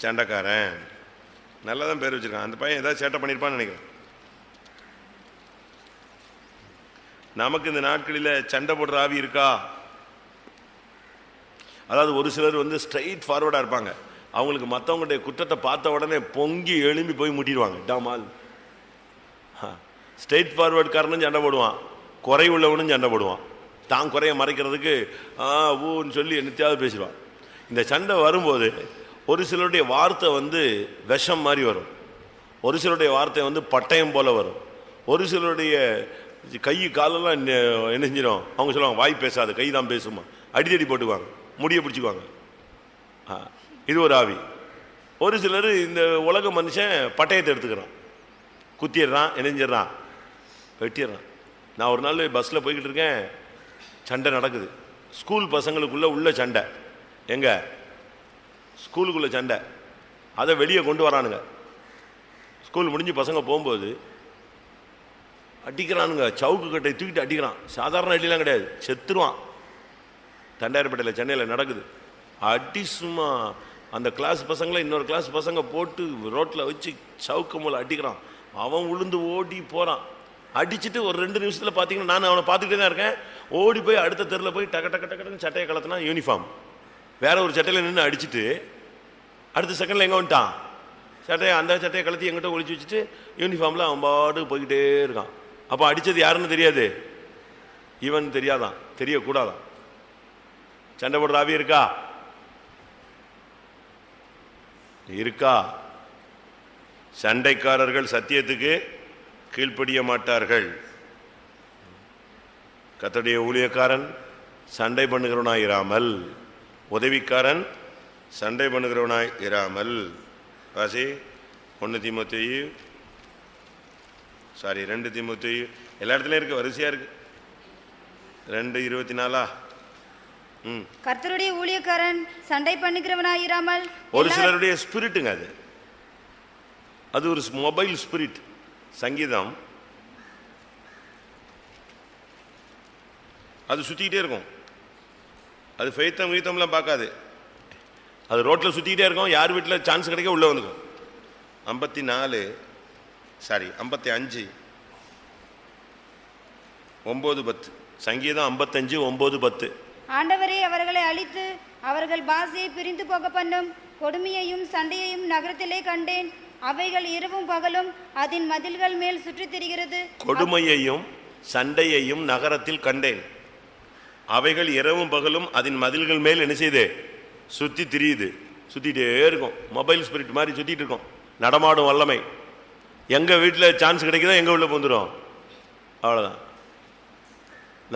சண்டைக்காரன். நல்லா தான் பேர் வச்சிருக்கான். அந்த பையன் ஏதாவது சேட்டை பண்ணியிருப்பான்னு நினைக்கிறேன். நமக்கு இந்த நாட்களில் சண்டை போடுற ஆவி இருக்கா? அதாவது ஒரு சிலர் ஸ்ட்ரைட் ஃபார்வர்டாக இருப்பாங்க. அவங்களுக்கு மற்றவங்களுடைய குற்றத்தை பார்த்த உடனே பொங்கி எழும்பி போய் முட்டிடுவாங்க. டாமால் ஸ்ட்ரெயிட் ஃபார்வர்ட் காரனும் சண்டை போடுவான், குறை உள்ளவனும் சண்டை போடுவான். தான் குறைய மறைக்கிறதுக்கு ஊன்னு சொல்லி என்னத்தையாவது பேசிடுவான். இந்த சண்டை வரும்போது ஒரு சிலருடைய வார்த்தை விஷம் மாதிரி வரும், ஒரு சிலருடைய வார்த்தை பட்டயம் போல வரும், ஒரு சிலருடைய கை காலெல்லாம் என்ன செஞ்சிடும். அவங்க சொல்லுவாங்க வாய் பேசாது, கை தான் பேசுமா, அடித்தடி போட்டுக்குவாங்க, முடியை பிடிச்சிக்குவாங்க. இது ஒரு ஆவி. ஒரு சிலர் இந்த உலக மனுஷன் பட்டயத்தை எடுத்துக்கிறான், குத்திடுறான், இணைஞ்சிடறான், வெட்டிடுறான். நான் ஒரு நாள் பஸ்ஸில் போய்கிட்டு இருக்கேன், சண்டை நடக்குது. ஸ்கூல் பசங்களுக்குள்ள உள்ள சண்டை. எங்க ஸ்கூலுக்குள்ள சண்டை, அதை வெளியே கொண்டு வரானுங்க. ஸ்கூல் முடிஞ்சு பசங்க போகும்போது அடிக்கிறானுங்க, சவுக்கு கட்டை தூக்கிட்டு அடிக்கிறான். சாதாரண அடிலாம் கிடையாது, செத்துருவான். தண்டாயிரப்பேட்டையில் சென்னையில் நடக்குது. அடி சும்மா அந்த கிளாஸ் பசங்களை இன்னொரு கிளாஸ் பசங்க போட்டு ரோட்டில் வச்சு சவுக்கு மூலம் அடிக்கிறான். அவன் உளுந்து ஓடி போகிறான். அடிச்சுட்டு ஒரு 2 நிமிஷத்தில் பார்த்தீங்கன்னா நான் அவனை பார்த்துக்கிட்டே தான் இருக்கேன். ஓடி போய் அடுத்த தெருவில் போய் டக்கு டக்கு டக்குன்னு சட்டையை கலத்தினா யூனிஃபார்ம் வேற ஒரு சட்டையில் நின்று அடிச்சுட்டு அடுத்த செகண்டில் எங்கே வந்துட்டான், அந்த சட்டையை கலத்தி எங்கிட்ட ஒழிச்சு வச்சுட்டு யூனிஃபார்மில் அவன் பாடு போய்கிட்டே இருக்கான். அப்போ அடித்தது யாருன்னு தெரியாது, இவன் தெரியாதான், தெரியக்கூடாதான். சண்டை போடுற ஆவி இருக்கா? இருக்கா? சண்டைக்காரர்கள் சத்தியத்துக்கு கீழ்ப்படிய மாட்டார்கள். கர்த்தருடைய ஊழியக்காரன் சண்டை பண்ணுகிறவனாய் இராமல், உதவிக்காரன் சண்டை பண்ணுகிறவனாய் இராமல். வாசி 2 தீமோத்தேயு எல்லா இடத்துலையும் இருக்கு, வரிசையா இருக்கு. 2:24. கர்த்தருடைய ஊழியக்காரன் சண்டை பண்ணுகிறவனாய் இராமல். ஒரு சிலருடைய ஸ்பிரிட்டுங்க அது ஒரு மொபைல் ஸ்பிரிட். சங்கீதம் அது சுத்திக்கிட்டே இருக்கும். அது ஃபெய்த்தம் கீதம்லாம் பார்க்காது, அது ரோட்டில் சுத்திக்கிட்டே இருக்கும். யார் வீட்டில் சான்ஸ் கிடைக்க உள்ள வந்துக்கும். 55 9:10. சங்கீதம் 55 9:10. ஆண்டவரே அவர்களை அழித்து அவர்கள் பாஷையை பிரிந்து போக பண்ணும் கொடுமையையும் சண்டையையும் நகரத்திலே கண்டேன். அவைகள் இரவும் பகலும் அதன் மதில்கள் மேல் சுற்றித் திரிகிறது. கொடுமையையும் சண்டையையும் நகரத்தில் கண்டேன். அவைகள் இரவும் பகலும் அதன் மதில்கள் மேல் என்ன செய்யுது? சுத்தி திரியுது. சுத்திட்டே இருக்கும். மொபைல் ஸ்பிரிட் மாதிரி சுத்திட்டு இருக்கும். நடமாடும் வல்லமை. எங்க வீட்டில் சான்ஸ் கிடைக்குதோ எங்க உள்ள போந்துடும். அவ்வளவுதான்.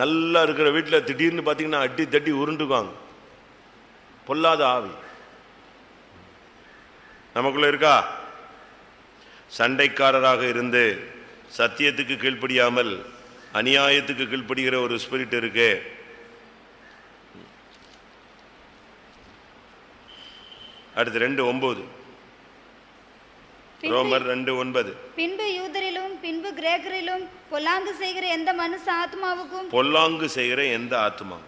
நல்லா இருக்கிற வீட்டில் திடீர்னு பார்த்தீங்கன்னா அடி தட்டி உருண்டுக்குவாங்க. பொல்லாத ஆவி நமக்குள்ள இருக்கா? சண்டைக்காரராக இருந்து சத்தியத்துக்கு கீழ்ப்படியாமல் அநியாயத்துக்கு கீழ்ப்படுகிற ஒரு ஸ்பிரிட் இருக்கு. அடுத்து 2:9. ரோமர் 2:9. பின்பு யூதரிலும் பின்பு கிரேக்கரிலும் பொல்லாங்கு செய்கிற எந்த மனுஷ ஆத்மாவுக்கும். பொல்லாங்கு செய்கிற எந்த ஆத்மா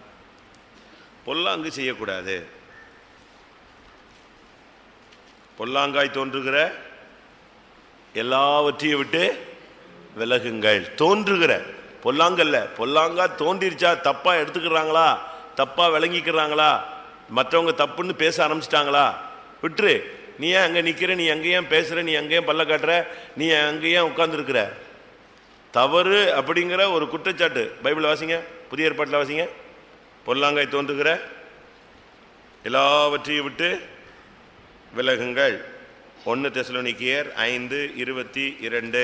பொல்லாங்கு செய்யக்கூடாது. பொல்லாங்காய் தோன்றுகிற எல்லாவற்றையும் விட்டு விலகுங்கள். தோன்றுகிற பொல்லாங்கல்ல. பொல்லாங்கா தோன்றிருச்சா தப்பா எடுத்துக்கிறாங்களா, தப்பா விளங்கிக்கிறாங்களா, மற்றவங்க தப்புன்னு பேச ஆரம்பிச்சிட்டாங்களா, விட்டுரு. நீ ஏன் அங்கே நிற்கிற, நீ அங்கேயும் பேசுகிற, நீ அங்கேயும் பல்ல காட்டுற, நீ அங்கேயும் உட்கார்ந்துருக்கிற. தவறு அப்படிங்கிற ஒரு குற்றச்சாட்டு பைபிள் வாசிங்க, புதிய ஏற்பாட்டில் வாசிங்க. பொல்லாங்காய் தோன்றுகிற எல்லாவற்றையும் விட்டு விலகுங்கள். 1 தெசலோனிக்கேயர் 5:22.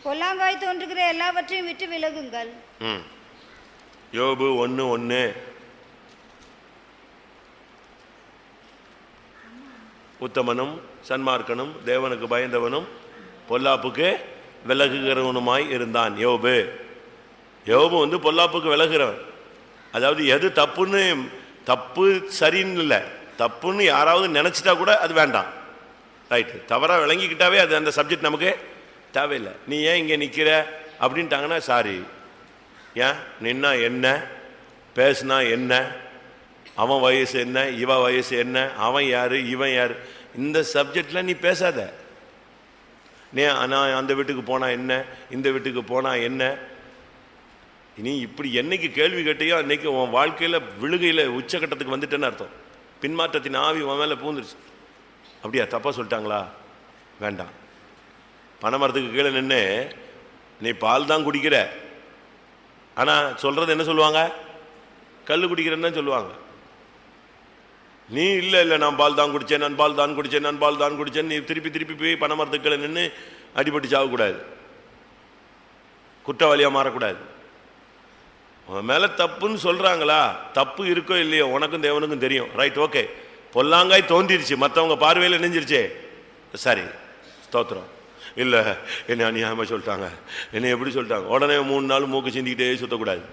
பொல்லாங்காய் தோன்றுகிற எல்லாவற்றையும் விட்டு விலகுங்கள். யோபு 1:1. உத்தமனும் சன்மார்க்கனும் தேவனுக்கு பயந்தவனும் பொல்லாப்புக்கு விலகுகிறவனுமாய் இருந்தான். யோபு பொல்லாப்புக்கு விலகுகிறவன். அதாவது எது தப்புன்னு, தப்பு சரின்னு இல்லை, தப்புன்னு யாராவது நினைச்சிட்டா கூட அது வேண்டாம். ரைட்டு, தவறா விளங்கிக்கிட்டாவே அது அந்த சப்ஜெக்ட் நமக்கு தேவையில்லை. நீ ஏன் இங்கே நிற்கிற அப்படின்ட்டாங்கன்னா சாரி, ஏன் நின்னா என்ன, பேசுனா என்ன, அவன் வயசு என்ன, இவ வயசு என்ன, அவன் யாரு இவன் யாரு, இந்த சப்ஜெக்ட்ல நீ பேசாத. நான் அந்த வீட்டுக்கு போனா என்ன, இந்த வீட்டுக்கு போனா என்ன, நீ இப்படி என்னைக்கு கேள்வி கேட்டையோ அன்னைக்கு உன் வாழ்க்கையில விழுகையில உச்சகட்டத்துக்கு வந்துட்டேன்னு அர்த்தம். பின்மாற்றத்தின் ஆவி உன் மேல பூந்துருச்சு. அப்படியா, தப்பா சொல்லிட்டாங்களா, வேண்டாம். பனைமரத்துக்கு கீழே நின்று நீ பால் தான் குடிக்கிற, ஆனா சொல்றது என்ன சொல்லுவாங்க, கல் குடிக்கிறேன்னு தான் சொல்லுவாங்க. நீ இல்லை இல்லை நான் பால் தான் குடித்தேன், நான் பால் தான் குடித்தேன், நான் பால் தான் குடித்தேன், நீ திருப்பி திருப்பி போய் பனைமரத்துக்களை நின்று அடிபட்டு சாகக்கூடாது, குற்றவாளியாக மாறக்கூடாது. உன் மேலே தப்புன்னு சொல்கிறாங்களா, தப்பு இருக்கோ இல்லையோ உனக்கும் தேவனுக்கும் தெரியும். Right, okay. பொல்லாங்காய் தோன்றிருச்சு, மற்றவங்க பார்வையில் நெஞ்சிருச்சே, சரி ஸ்தோத்திரம். இல்லை என்னை அநியாயமாக சொல்லிட்டாங்க, என்னை எப்படி சொல்லிட்டாங்க, உடனே 3 நாள் மூக்கு சிந்திக்கிட்டே சுற்றக்கூடாது,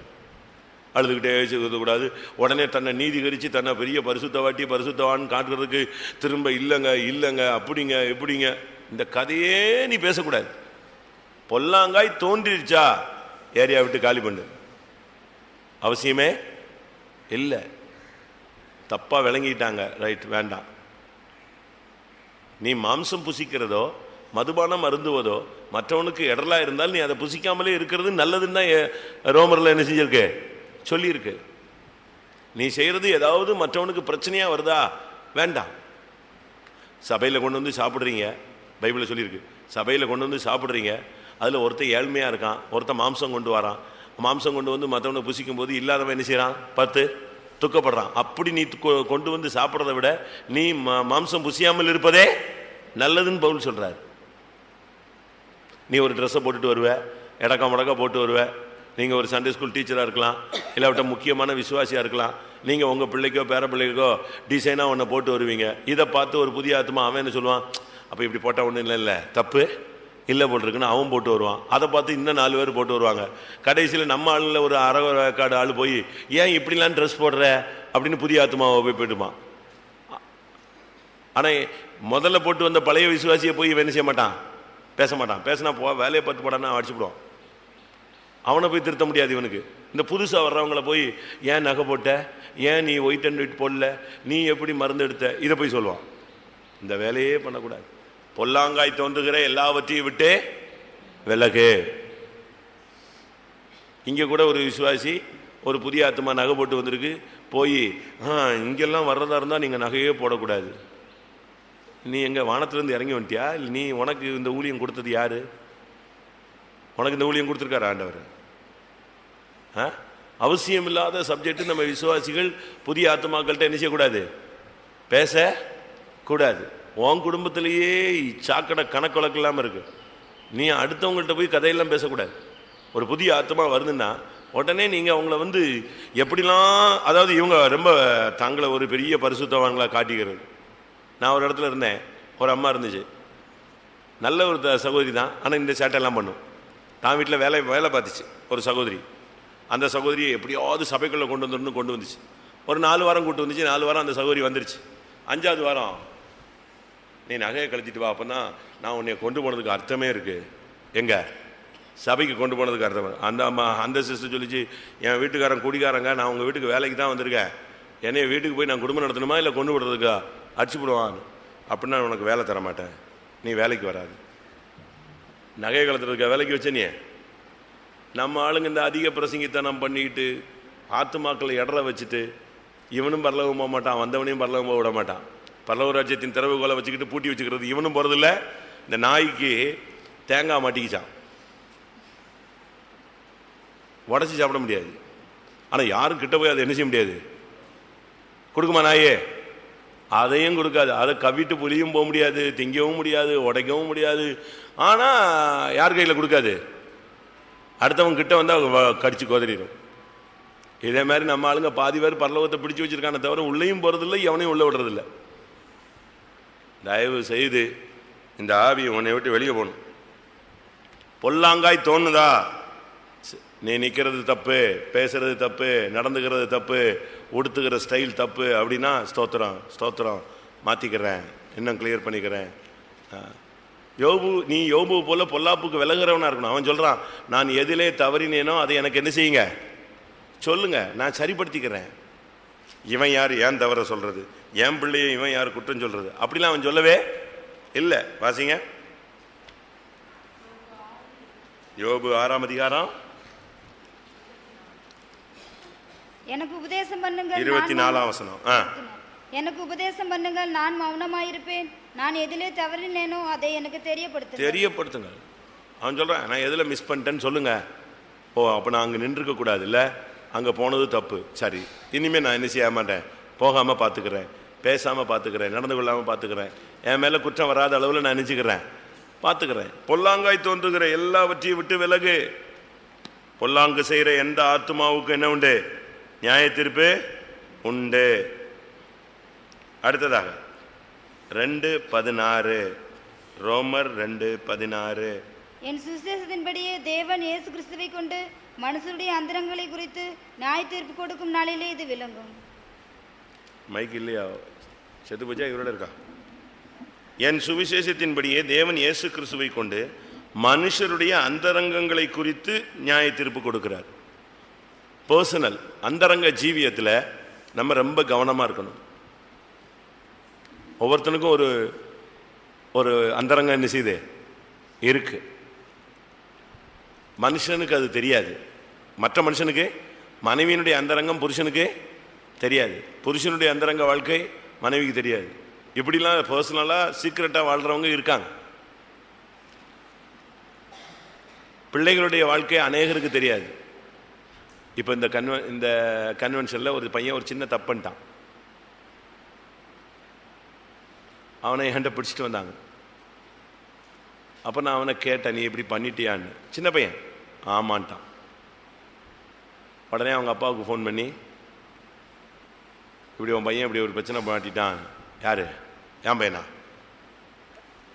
அழுதுகிட்டே சுற்றக்கூடாது. உடனே தன்னை நீதிகரித்து தன்னை பெரிய பரிசுத்தவாட்டி பரிசுத்தவான்னு காட்டுறதுக்கு திரும்ப இல்லைங்க இல்லைங்க அப்படிங்க எப்படிங்க, இந்த கதையே நீ பேசக்கூடாது. பொல்லாங்காய் தோன்றிருச்சா ஏரியா விட்டு காலி பண்ணு, அவசியமே இல்லை. தப்பாக விளங்கிட்டாங்க, ரைட், வேண்டாம். நீ மாம்சம் புசிக்கிறதோ மதுபானம் அருந்துவதோ மற்றவனுக்கு இடரலா இருந்தால் நீ அதை புசிக்காமலே இருக்கிறது நல்லதுன்னு தான் ரோமரில் என்ன செஞ்சிருக்கு, சொல்லியிருக்கு. நீ செய்யறது ஏதாவது மற்றவனுக்கு பிரச்சனையா வருதா, வேண்டாம். சபையில் கொண்டு வந்து சாப்பிட்றீங்க, பைபிளில் சொல்லியிருக்கு, சபையில் கொண்டு வந்து சாப்பிட்றீங்க, அதில் ஒருத்தன் ஏழ்மையாக இருக்கான், ஒருத்தன் மாம்சம் கொண்டு வரான், மாம்சம் கொண்டு வந்து மற்றவனை புசிக்கும் போது இல்லாதவன் என்ன செய்யறான், 10 துக்கப்படுறான். அப்படி நீ கொண்டு வந்து சாப்பிட்றத விட நீ மாம்சம் புசியாமல் இருப்பதே நல்லதுன்னு பவுல் சொல்றாரு. நீ ஒரு ட்ரெஸ்ஸை போட்டுட்டு வருவ, இடக்கா முடக்கா போட்டு வருவ, நீங்கள் ஒரு சண்டே ஸ்கூல் டீச்சராக இருக்கலாம், இல்லாவிட்ட முக்கியமான விசுவாசியாக இருக்கலாம், நீங்கள் உங்கள் பிள்ளைக்கோ பேர பிள்ளைக்கோ டிசைனாக ஒன்றை போட்டு வருவீங்க. இதை பார்த்து ஒரு புதிய ஆத்மா அவன் என்ன சொல்லுவான், அப்போ இப்படி போட்டால் ஒன்றும் இல்லை தப்பு இல்லை போட்டிருக்குன்னு அவன் போட்டு வருவான். அதை பார்த்து இன்னும் 4 பேர் போட்டு வருவாங்க. கடைசியில் நம்ம ஆளில் ஒரு அரைக்காடு ஆள் போய் ஏன் இப்படிலாம் ட்ரெஸ் போடுற அப்படின்னு புதிய ஆத்மாவை போய் போயிட்டுமா. ஆனால் முதல்ல போட்டு வந்த பழைய விசுவாசியை போய் இவன் என்ன செய்ய மாட்டான், பேச மாட்டான். பேசினா வேலையை பார்த்து போடான்னா அடிச்சுடுவான். அவனை போய் திருத்த முடியாது இவனுக்கு. இந்த புதுசாக வர்றவங்கள போய் ஏன் நகை போட்ட, ஏன் நீ ஒயிட் அண்ட் ஒயிட் போடல, நீ எப்படி மருந்து எடுத்த, இதை போய் சொல்லுவான். இந்த வேலையே பண்ணக்கூடாது. பொல்லாங்காய் தோன்றுகிற எல்லாவற்றையும் விட்டு விலகு. இங்கே கூட ஒரு விசுவாசி ஒரு புதிய ஆத்மா நகை போட்டு வந்திருக்கு, போய் இங்கெல்லாம் வர்றதா இருந்தால் நீங்கள் நகையே போடக்கூடாது. நீ எங்கள் வானத்திலேருந்து இறங்கி வந்துட்டியா, இல்லை நீ உனக்கு இந்த ஊழியம் கொடுத்தது யாரு, உனக்கு இந்த ஊழியம் கொடுத்துருக்காரு ஆண்டவர். அவசியம் இல்லாத சப்ஜெக்ட் நம்ம விசுவாசிகள் புதிய ஆத்மாக்கள்கிட்ட என்ன செய்யக்கூடாது, பேசக்கூடாது. உன் குடும்பத்திலேயே சாக்கடை கணக்கு இல்லாமல் இருக்கு, நீ அடுத்தவங்கள்ட்ட போய் கதையெல்லாம் பேசக்கூடாது. ஒரு புதிய ஆத்மா வருதுன்னா உடனே நீங்கள் அவங்கள எப்படிலாம், அதாவது இவங்க ரொம்ப தங்களை ஒரு பெரிய பரிசுத்தவான்களா காட்டிக்கிறது. நான் ஒரு இடத்துல இருந்தேன், ஒரு அம்மா இருந்துச்சு, நல்ல ஒரு சகோதரி தான், ஆனால் இந்த சேட்டையெல்லாம் பண்ணும். தான் வீட்டில் வேலை பார்த்துச்சு ஒரு சகோதரி. அந்த சகோதரியை எப்படியாவது சபைக்குள்ளே கொண்டு வந்துச்சு. ஒரு 4 வாரம் கூட்டு வந்துச்சு. 4 வாரம் அந்த சகோதரி வந்துருச்சு. 5ஆவது வாரம் நீ நகையை கழிச்சிட்டு வா, அப்போ தான் நான் உன்னை கொண்டு போனதுக்கு அர்த்தமே இருக்குது. எங்க சபைக்கு கொண்டு போனதுக்கு அர்த்தம். அந்த அம்மா அந்த சிஸ்டர் சொல்லிச்சு, என் வீட்டுக்காரன் குடிக்காரங்க, நான் உங்கள் வீட்டுக்கு வேலைக்கு தான் வந்திருக்கேன், என்னைய வீட்டுக்கு போய் நான் குடும்பம் நடத்தணுமா இல்லை கொண்டு விடுறதுக்கா, அடிச்சு போடுவான். அப்படின்னா உனக்கு வேலை தர மாட்டேன், நீ வேலைக்கு வராது. நகை கலத்துறதுக்கா வேலைக்கு வச்ச நீ? நம்ம ஆளுங்க இந்த அதிக பிரசங்கித்தனம் பண்ணிக்கிட்டு ஆத்துமாக்களை இடற வச்சுட்டு இவனும் பரலவும் போக மாட்டான், வந்தவனையும் பரலவும் போக விட மாட்டான். பரலவ ராஜ்யத்தின் திறவுகோலை வச்சுக்கிட்டு பூட்டி வச்சுக்கிறது இவனும் போகிறதில்ல. இந்த நாய்க்கு தேங்காய் மாட்டிக்கிச்சான், உடச்சி சாப்பிட முடியாது. ஆனால் யாரும் கிட்ட போய் அதை என்ன செய்ய முடியாது, கொடுக்குமா நாயே? அதையும் கொடுக்காது. அதை கவிட்டு புளியும் போக முடியாது, திங்கவும் முடியாது, உடைக்கவும் முடியாது. ஆனால் யார் கையில் கொடுக்காது? அடுத்தவங்க கிட்ட வந்தால் கடிச்சு கோதறிடும். இதே மாதிரி நம்ம ஆளுங்க பாதி பேர் பரலோகத்தை பிடிச்சி வச்சிருக்கானே தவிர உள்ளேயும் போகிறதில்லை, எவனையும் உள்ள விடுறதில்லை. தயவு செய்து இந்த ஆவி உன்னை விட்டு வெளியே போகணும். பொல்லாங்காய் தோணுதா? நீ நிற்கிறது தப்பு, பேசுறது தப்பு, நடந்துக்கிறது தப்பு, உடுத்துக்கிற ஸ்டைல் தப்பு அப்படின்னா ஸ்தோத்திரம் ஸ்தோத்திரம், மாற்றிக்கிறேன், இன்னும் கிளியர் பண்ணிக்கிறேன். யோபு, நீ யோபு போல பொல்லாப்புக்கு விலகிறவனா இருக்கணும். அவன் சொல்கிறான், நான் எதிலே தவறினேனோ அதை எனக்கு என்ன செய்யுங்க, சொல்லுங்க, நான் சரிப்படுத்திக்கிறேன். இவன் யார் ஏன் தவற சொல்றது, என் பிள்ளையை இவன் யார் குற்றம் சொல்றது, அப்படிலாம் அவன் சொல்லவே இல்லை. வாசிங்க யோபு 6ஆம் அதிகாரம் எனக்கு உபதேசம் பண்ணுங்கள் 24ஆம் வசனம். எனக்கு உபதேசம் பண்ணுங்கள், நான் மௌனமாயிருப்பேன். நான் எதிலே தவறினேனோ அதை எனக்கு தெரியப்படுத்துங்க. அவன் சொல்றான், நான் எதுல மிஸ் பண்ணிட்டேன்னு சொல்லுங்க. ஓ, அப்ப நான் அங்க நின்றுக்க கூடாது இல்ல, அங்க போனது தப்பு, சரி, இனிமே நான் என்ன செய்ய மாட்டேன், போகாம பாத்துக்கிறேன், பேசாம பாத்துக்கிறேன், நடந்து கொள்ளாம பாத்துக்கிறேன், என் மேல குற்றம் வராத அளவுல நான் நினைச்சுக்கிறேன், பாத்துக்கிறேன். பொல்லாங்காய் தோன்றுகிற எல்லாவற்றையும் விட்டு விலகு. பொல்லாங்கு செய்யற எந்த ஆத்மாவுக்கு என்ன உண்டு, நியாய தீர்ப்பு உண்டு. அடுத்ததாக 2:16, ரோமர் 2:16. என் சுவிசேஷத்தின்படியே தேவன் இயேசு கிறிஸ்துவை கொண்டு மனுஷருடைய அந்தரங்களை குறித்து நியாய தீர்ப்பு கொடுக்கும் நாளிலே இது விளங்கும். மைக் இல்லையா, செத்து போச்சா, இவரோட இருக்கா? என் சுவிசேஷத்தின்படியே தேவன் இயேசு கிறிஸ்துவை கொண்டு மனுஷருடைய அந்தரங்கங்களை குறித்து நியாய தீர்ப்பு கொடுக்கிறார். பர்சனல் அந்தரங்க ஜீவியத்தில் நம்ம ரொம்ப கவனமாக இருக்கணும். ஒவ்வொருத்தனுக்கும் ஒரு ஒரு அந்தரங்கம் என்ன செய்யுது இருக்கு. மனுஷனுக்கு அது தெரியாது. மற்ற மனுஷனுக்கு மனைவியினுடைய அந்தரங்கம் புருஷனுக்கு தெரியாது, புருஷனுடைய அந்தரங்க வாழ்க்கை மனைவிக்கு தெரியாது. இப்படிலாம் பர்சனலாக சீக்கிரட்டாக வாழ்கிறவங்க இருக்காங்க. பிள்ளைகளுடைய வாழ்க்கை அநேகருக்கு தெரியாது. இப்போ இந்த கன்வென்ஷனில் ஒரு பையன் ஒரு சின்ன தப்பு பண்ணிட்டான். அவனை என்கிட்ட பிடிச்சிட்டு வந்தாங்க. அப்போ நான் அவனை கேட்டேன், நீ இப்படி பண்ணிட்டியான்னு. சின்ன பையன் ஆமான்ட்டான். உடனே அவங்க அப்பாவுக்கு ஃபோன் பண்ணி, இப்படி உன் பையன் இப்படி ஒரு பிரச்சனை மாட்டிட்டான். யார்? என் பையனா?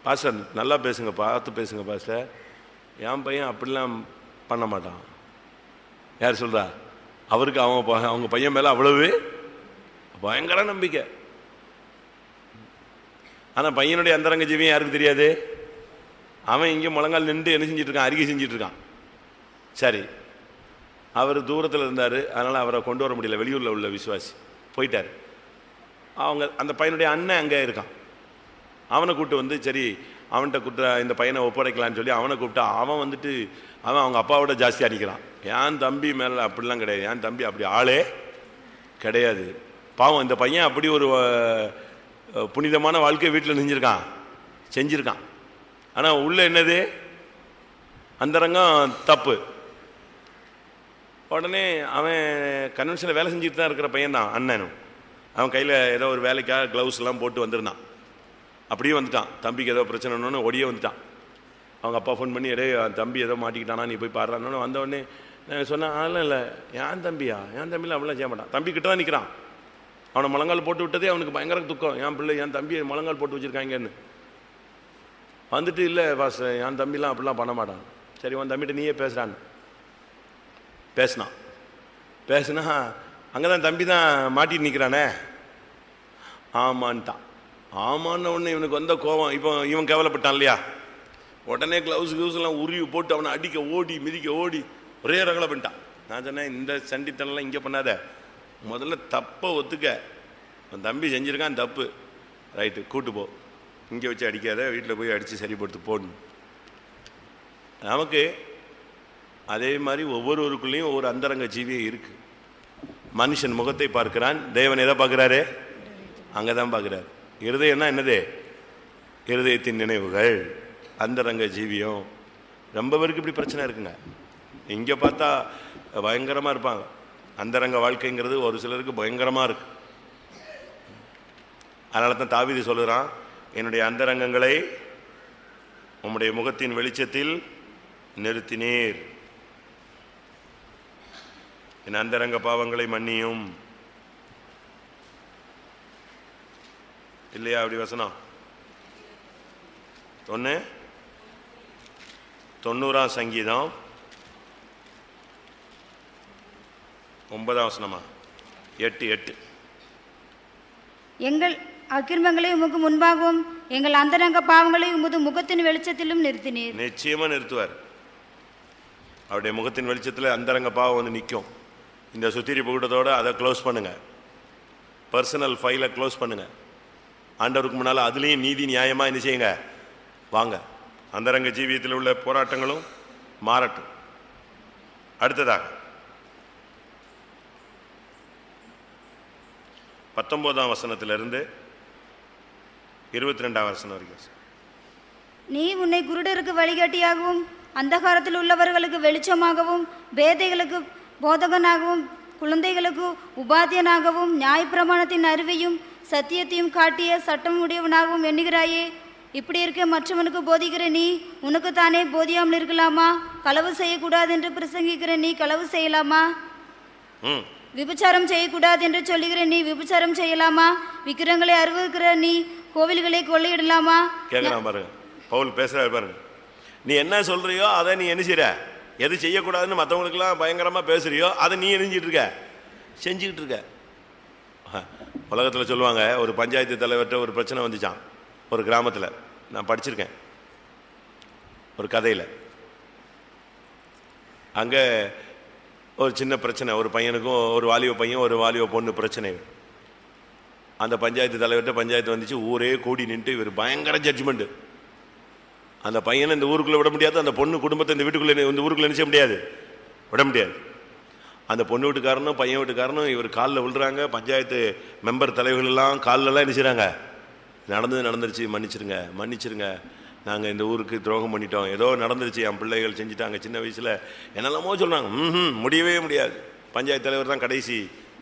பாஸ்டர் நல்லா பேசுங்க, பார்த்து பேசுங்க பாஸ்டர், என் பையன் அப்படிலாம் பண்ண மாட்டான். யார் சொல்கிறா? அவருக்கு அவங்க பையன் மேலே அவ்வளவு பயங்கர நம்பிக்கை. ஆனால் பையனுடைய அந்தரங்க ஜீவியம் யாருக்கு தெரியாது. அவன் இங்கே முழங்கால் நின்று என்ன செஞ்சிட்டு இருக்கான், அறிக்கை செஞ்சிட்டு இருக்கான். சரி, அவர் தூரத்தில் இருந்தார், அதனால் அவரை கொண்டு வர முடியல, வெளியூரில் உள்ள விசுவாசி போயிட்டார். அவங்க அந்த பையனுடைய அண்ணன் அங்கே இருக்கான். அவனை கூப்பிட்டு வந்து, சரி அவன்கிட்ட இந்த பையனை ஒப்படைக்கலான்னு சொல்லி அவனை கூப்பிட்டா, அவன் வந்துட்டு அவன் அவங்க அப்பாவோட ஜாஸ்தியாக நிற்கிறான். என் தம்பி மேலே அப்படிலாம் கிடையாது, என் தம்பி அப்படி ஆளே கிடையாது. பாவம், இந்த பையன் அப்படி ஒரு புனிதமான வாழ்க்கை வீட்டில் செஞ்சிருக்கான். ஆனால் உள்ள என்னது அந்தரங்கம் தப்பு. உடனே அவன் கன்வென்ஷனில் வேலை செஞ்சுட்டு தான் இருக்கிற பையன் தான் அண்ணனும். அவன் கையில் ஏதோ ஒரு வேலைக்காக க்ளவுஸ் எல்லாம் போட்டு வந்திருந்தான். அப்படியே வந்துட்டான். தம்பிக்கு ஏதோ பிரச்சனைன்னு ஒடியே வந்துட்டான். அவங்க அப்பா ஃபோன் பண்ணி, எடே தம்பி ஏதோ மாட்டிக்கிட்டானா, நீ போய் பாடுறான்னு. வந்தவொடனே நான் சொன்னேன், அதெல்லாம் இல்லை, என் தம்பியா, என் தம்பியில் அப்படிலாம் செய்ய மாட்டான். தம்பி கிட்ட தான் நிற்கிறான். அவனை முழங்கால் போட்டு விட்டதே அவனுக்கு பயங்கர துக்கம். என் பிள்ளை என் தம்பியை முழங்கால் போட்டு வச்சுருக்காங்கன்னு வந்துட்டு, இல்லை பாஸ் என் தம்பிலாம் அப்படிலாம் பண்ண மாட்டான். சரி, உன் தம்பிகிட்ட நீயே பேசுகிறான்னு பேசுனா அங்கே தான் தம்பி தான் மாட்டிட்டு நிற்கிறானே. ஆமான்ட்டான். ஆமான்னு உடனே இவனுக்கு வந்த கோபம். இப்போ இவன் கேவலப்பட்டான் இல்லையா, உடனே கிளவுஸ்லாம் உருவி போட்டு அவனை அடிக்க ஓடி மிதிக்க ஓடி ஒரே ரகலை பண்ணிட்டான். நான் சொன்னேன், இந்த சண்டித்தனெல்லாம் இங்கே பண்ணாத, முதல்ல தப்பை ஒத்துக்க. அவன் தம்பி செஞ்சுருக்கான் தப்பு, ரைட்டு, கூட்டு போ, இங்கே வச்சு அடிக்காத, வீட்டில் போய் அடித்து சரிப்படுத்து போடணும். நமக்கு அதே மாதிரி ஒவ்வொருவருக்குள்ளேயும் ஒவ்வொரு அந்தரங்க ஜீவியம் இருக்கு. மனுஷன் முகத்தை பார்க்கிறான், தேவன் எதை பார்க்குறாரு? அங்கே தான் பார்க்குறாரு. இருதயம்னா என்னது? இருதயத்தின் நினைவுகள், அந்தரங்க ஜீவியம். ரொம்ப பேருக்கு இப்படி பிரச்சனை இருக்குங்க. இங்கே பார்த்தா பயங்கரமாக இருப்பாங்க, அந்தரங்க வாழ்க்கைங்கிறது ஒரு சிலருக்கு பயங்கரமாக இருக்கு. அதனால தான் தாவீது சொல்லுறான், என்னுடைய அந்தரங்கங்களை உம்முடைய முகத்தின் வெளிச்சத்தில் நிறுத்தினீர், என் அந்தரங்க பாவங்களை மன்னியும். இல்லையா அப்படி வசனம்? 90ஆம் சங்கீதம் 9ஆம் வசனமா? 8 எங்கள் அக்கிரமங்களை உமக்கு முன்பாகவும் எங்கள் அந்தரங்க பாவங்களை உமது முகத்தின் வெளிச்சத்திலும் நிறுத்தினீர். நிச்சயமா நிறுத்துவார். அவருடைய முகத்தின் வெளிச்சத்தில் அந்தரங்க பாவம் வந்து நிற்கும். இந்த சுத்திரிப்பு கூட்டத்தோடு அதை க்ளோஸ் பண்ணுங்க, பர்சனல் ஃபைலை க்ளோஸ் பண்ணுங்க. ஆண்டவருக்கு முன்னால் அதுலேயும் நீதி நியாயமாக என்ன செய்யுங்க, வாங்க. அந்தரங்க ஜீவியத்தில் உள்ள போராட்டங்களும் மாறட்டும். அடுத்ததாக 19ஆம் வசனத்திலிருந்து 22ஆம் வசனம் வரைக்கும். நீ உன்னை குருடருக்கு வழிகாட்டியாகவும் அந்தகாரத்தில் உள்ளவர்களுக்கு வெளிச்சமாகவும் பேதைகளுக்கு போதகனாகவும் குழந்தைகளுக்கு உபாத்தியனாகவும் நியாயப்பிரமாணத்தின் அறிவையும் சத்தியத்தையும் காட்டிய சட்டம் உடையவனாகவும் எண்ணுகிறாயே. இப்படி இருக்க மற்றவனுக்கு போதிக்கிற நீ உனக்கு தானே போதியாமல் இருக்கலாமா? களவு செய்யக்கூடாது என்று பிரசங்கிக்கிற நீ களவு செய்யலாமா? விபச்சாரம் செய்யக்கூடாது என்று சொல்லுகிற நீ விபச்சாரம் செய்யலாமா? விக்கிரங்களை அருவருக்கிற நீ கோவில்களை கொள்ளையிடலாமா? கேட்கலாம் பாருங்க, பவுல் பேசுறாரு பாருங்க. நீ என்ன சொல்றியோ அதை நீ என்ன செய்யற, எது செய்யக்கூடாதுன்னு மற்றவங்களுக்கெல்லாம் பயங்கரமா பேசுறியோ அதை நீ செஞ்சுக்கிட்டு இருக்க. உலகத்தில் சொல்லுவாங்க, ஒரு பஞ்சாயத்து தலைவர்கிட்ட ஒரு பிரச்சனை வந்துச்சான் ஒரு கிராமத்தில். நான் படிச்சிருக்கேன் ஒரு கதையில். அங்கே ஒரு சின்ன பிரச்சனை, ஒரு பையனுக்கும் ஒரு வாலிப பையன் ஒரு வாலிப பொண்ணு பிரச்சனை. அந்த பஞ்சாயத்து தலைவர்கிட்ட பஞ்சாயத்து வந்துச்சு, ஊரே கூடி நின்று இவர் பயங்கர ஜட்ஜ்மெண்ட்டு. அந்த பையனை இந்த ஊருக்குள்ளே விட முடியாது, அந்த பொண்ணு குடும்பத்தை இந்த வீட்டுக்குள்ளே இந்த ஊருக்குள்ளே நினைச்ச முடியாது, விட முடியாது. அந்த பொண்ணு வீட்டுக்காரனும் பையன் வீட்டுக்காரனும் இவர் காலில் விழுறாங்க. பஞ்சாயத்து மெம்பர் தலைவர்கள் எல்லாம் காலிலெல்லாம் நினைச்சாங்க, நடந்துருச்சு, மன்னிச்சிருங்க, நாங்கள் இந்த ஊருக்கு துரோகம் பண்ணிட்டோம், ஏதோ நடந்துருச்சு, என் பிள்ளைகள் செஞ்சுட்டாங்க சின்ன வயசில், என்னெல்லாமோ சொல்கிறாங்க. முடியவே முடியாது. பஞ்சாயத்து தலைவர் தான் கடைசி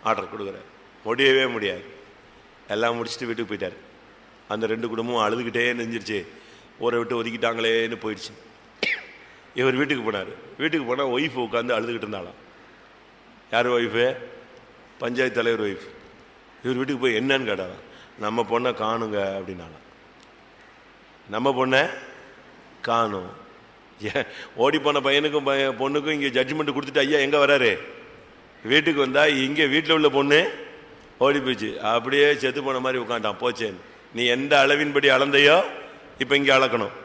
ஆர்டர் கொடுக்குறார், முடியவே முடியாது. எல்லாம் முடிச்சுட்டு வீட்டுக்கு போயிட்டார். அந்த 2 குடும்பமும் அழுதுகிட்டே நெஞ்சிருச்சு, ஊரை விட்டு ஒதுக்கிட்டாங்களேன்னு போயிடுச்சு. இவர் வீட்டுக்கு போனார். வீட்டுக்கு போனால் ஒய்ஃப் உட்காந்து அழுதுகிட்டு இருந்தாலாம். யார் ஒய்ஃபு? பஞ்சாயத்து தலைவர் ஒய்ஃப். இவர் வீட்டுக்கு போய் என்னன்னு கேட்டாலாம். நம்ம பொண்ணை காணுங்க அப்படின்னாலாம். நம்ம பொண்ணை காணும். ஓடி போன பையனுக்கும் பொண்ணுக்கும் இங்கே ஜட்ஜ்மெண்ட் கொடுத்துட்டு ஐயா எங்கே வராரு, வீட்டுக்கு வந்தா இங்கே வீட்டில் உள்ள பொண்ணு ஓடி போயிடுச்சு. அப்படியே செத்து போன மாதிரி உட்காண்டான். போச்சேன், நீ எந்த அளவின்படி அளந்தையோ இப்போ இங்கே அளக்கணும்,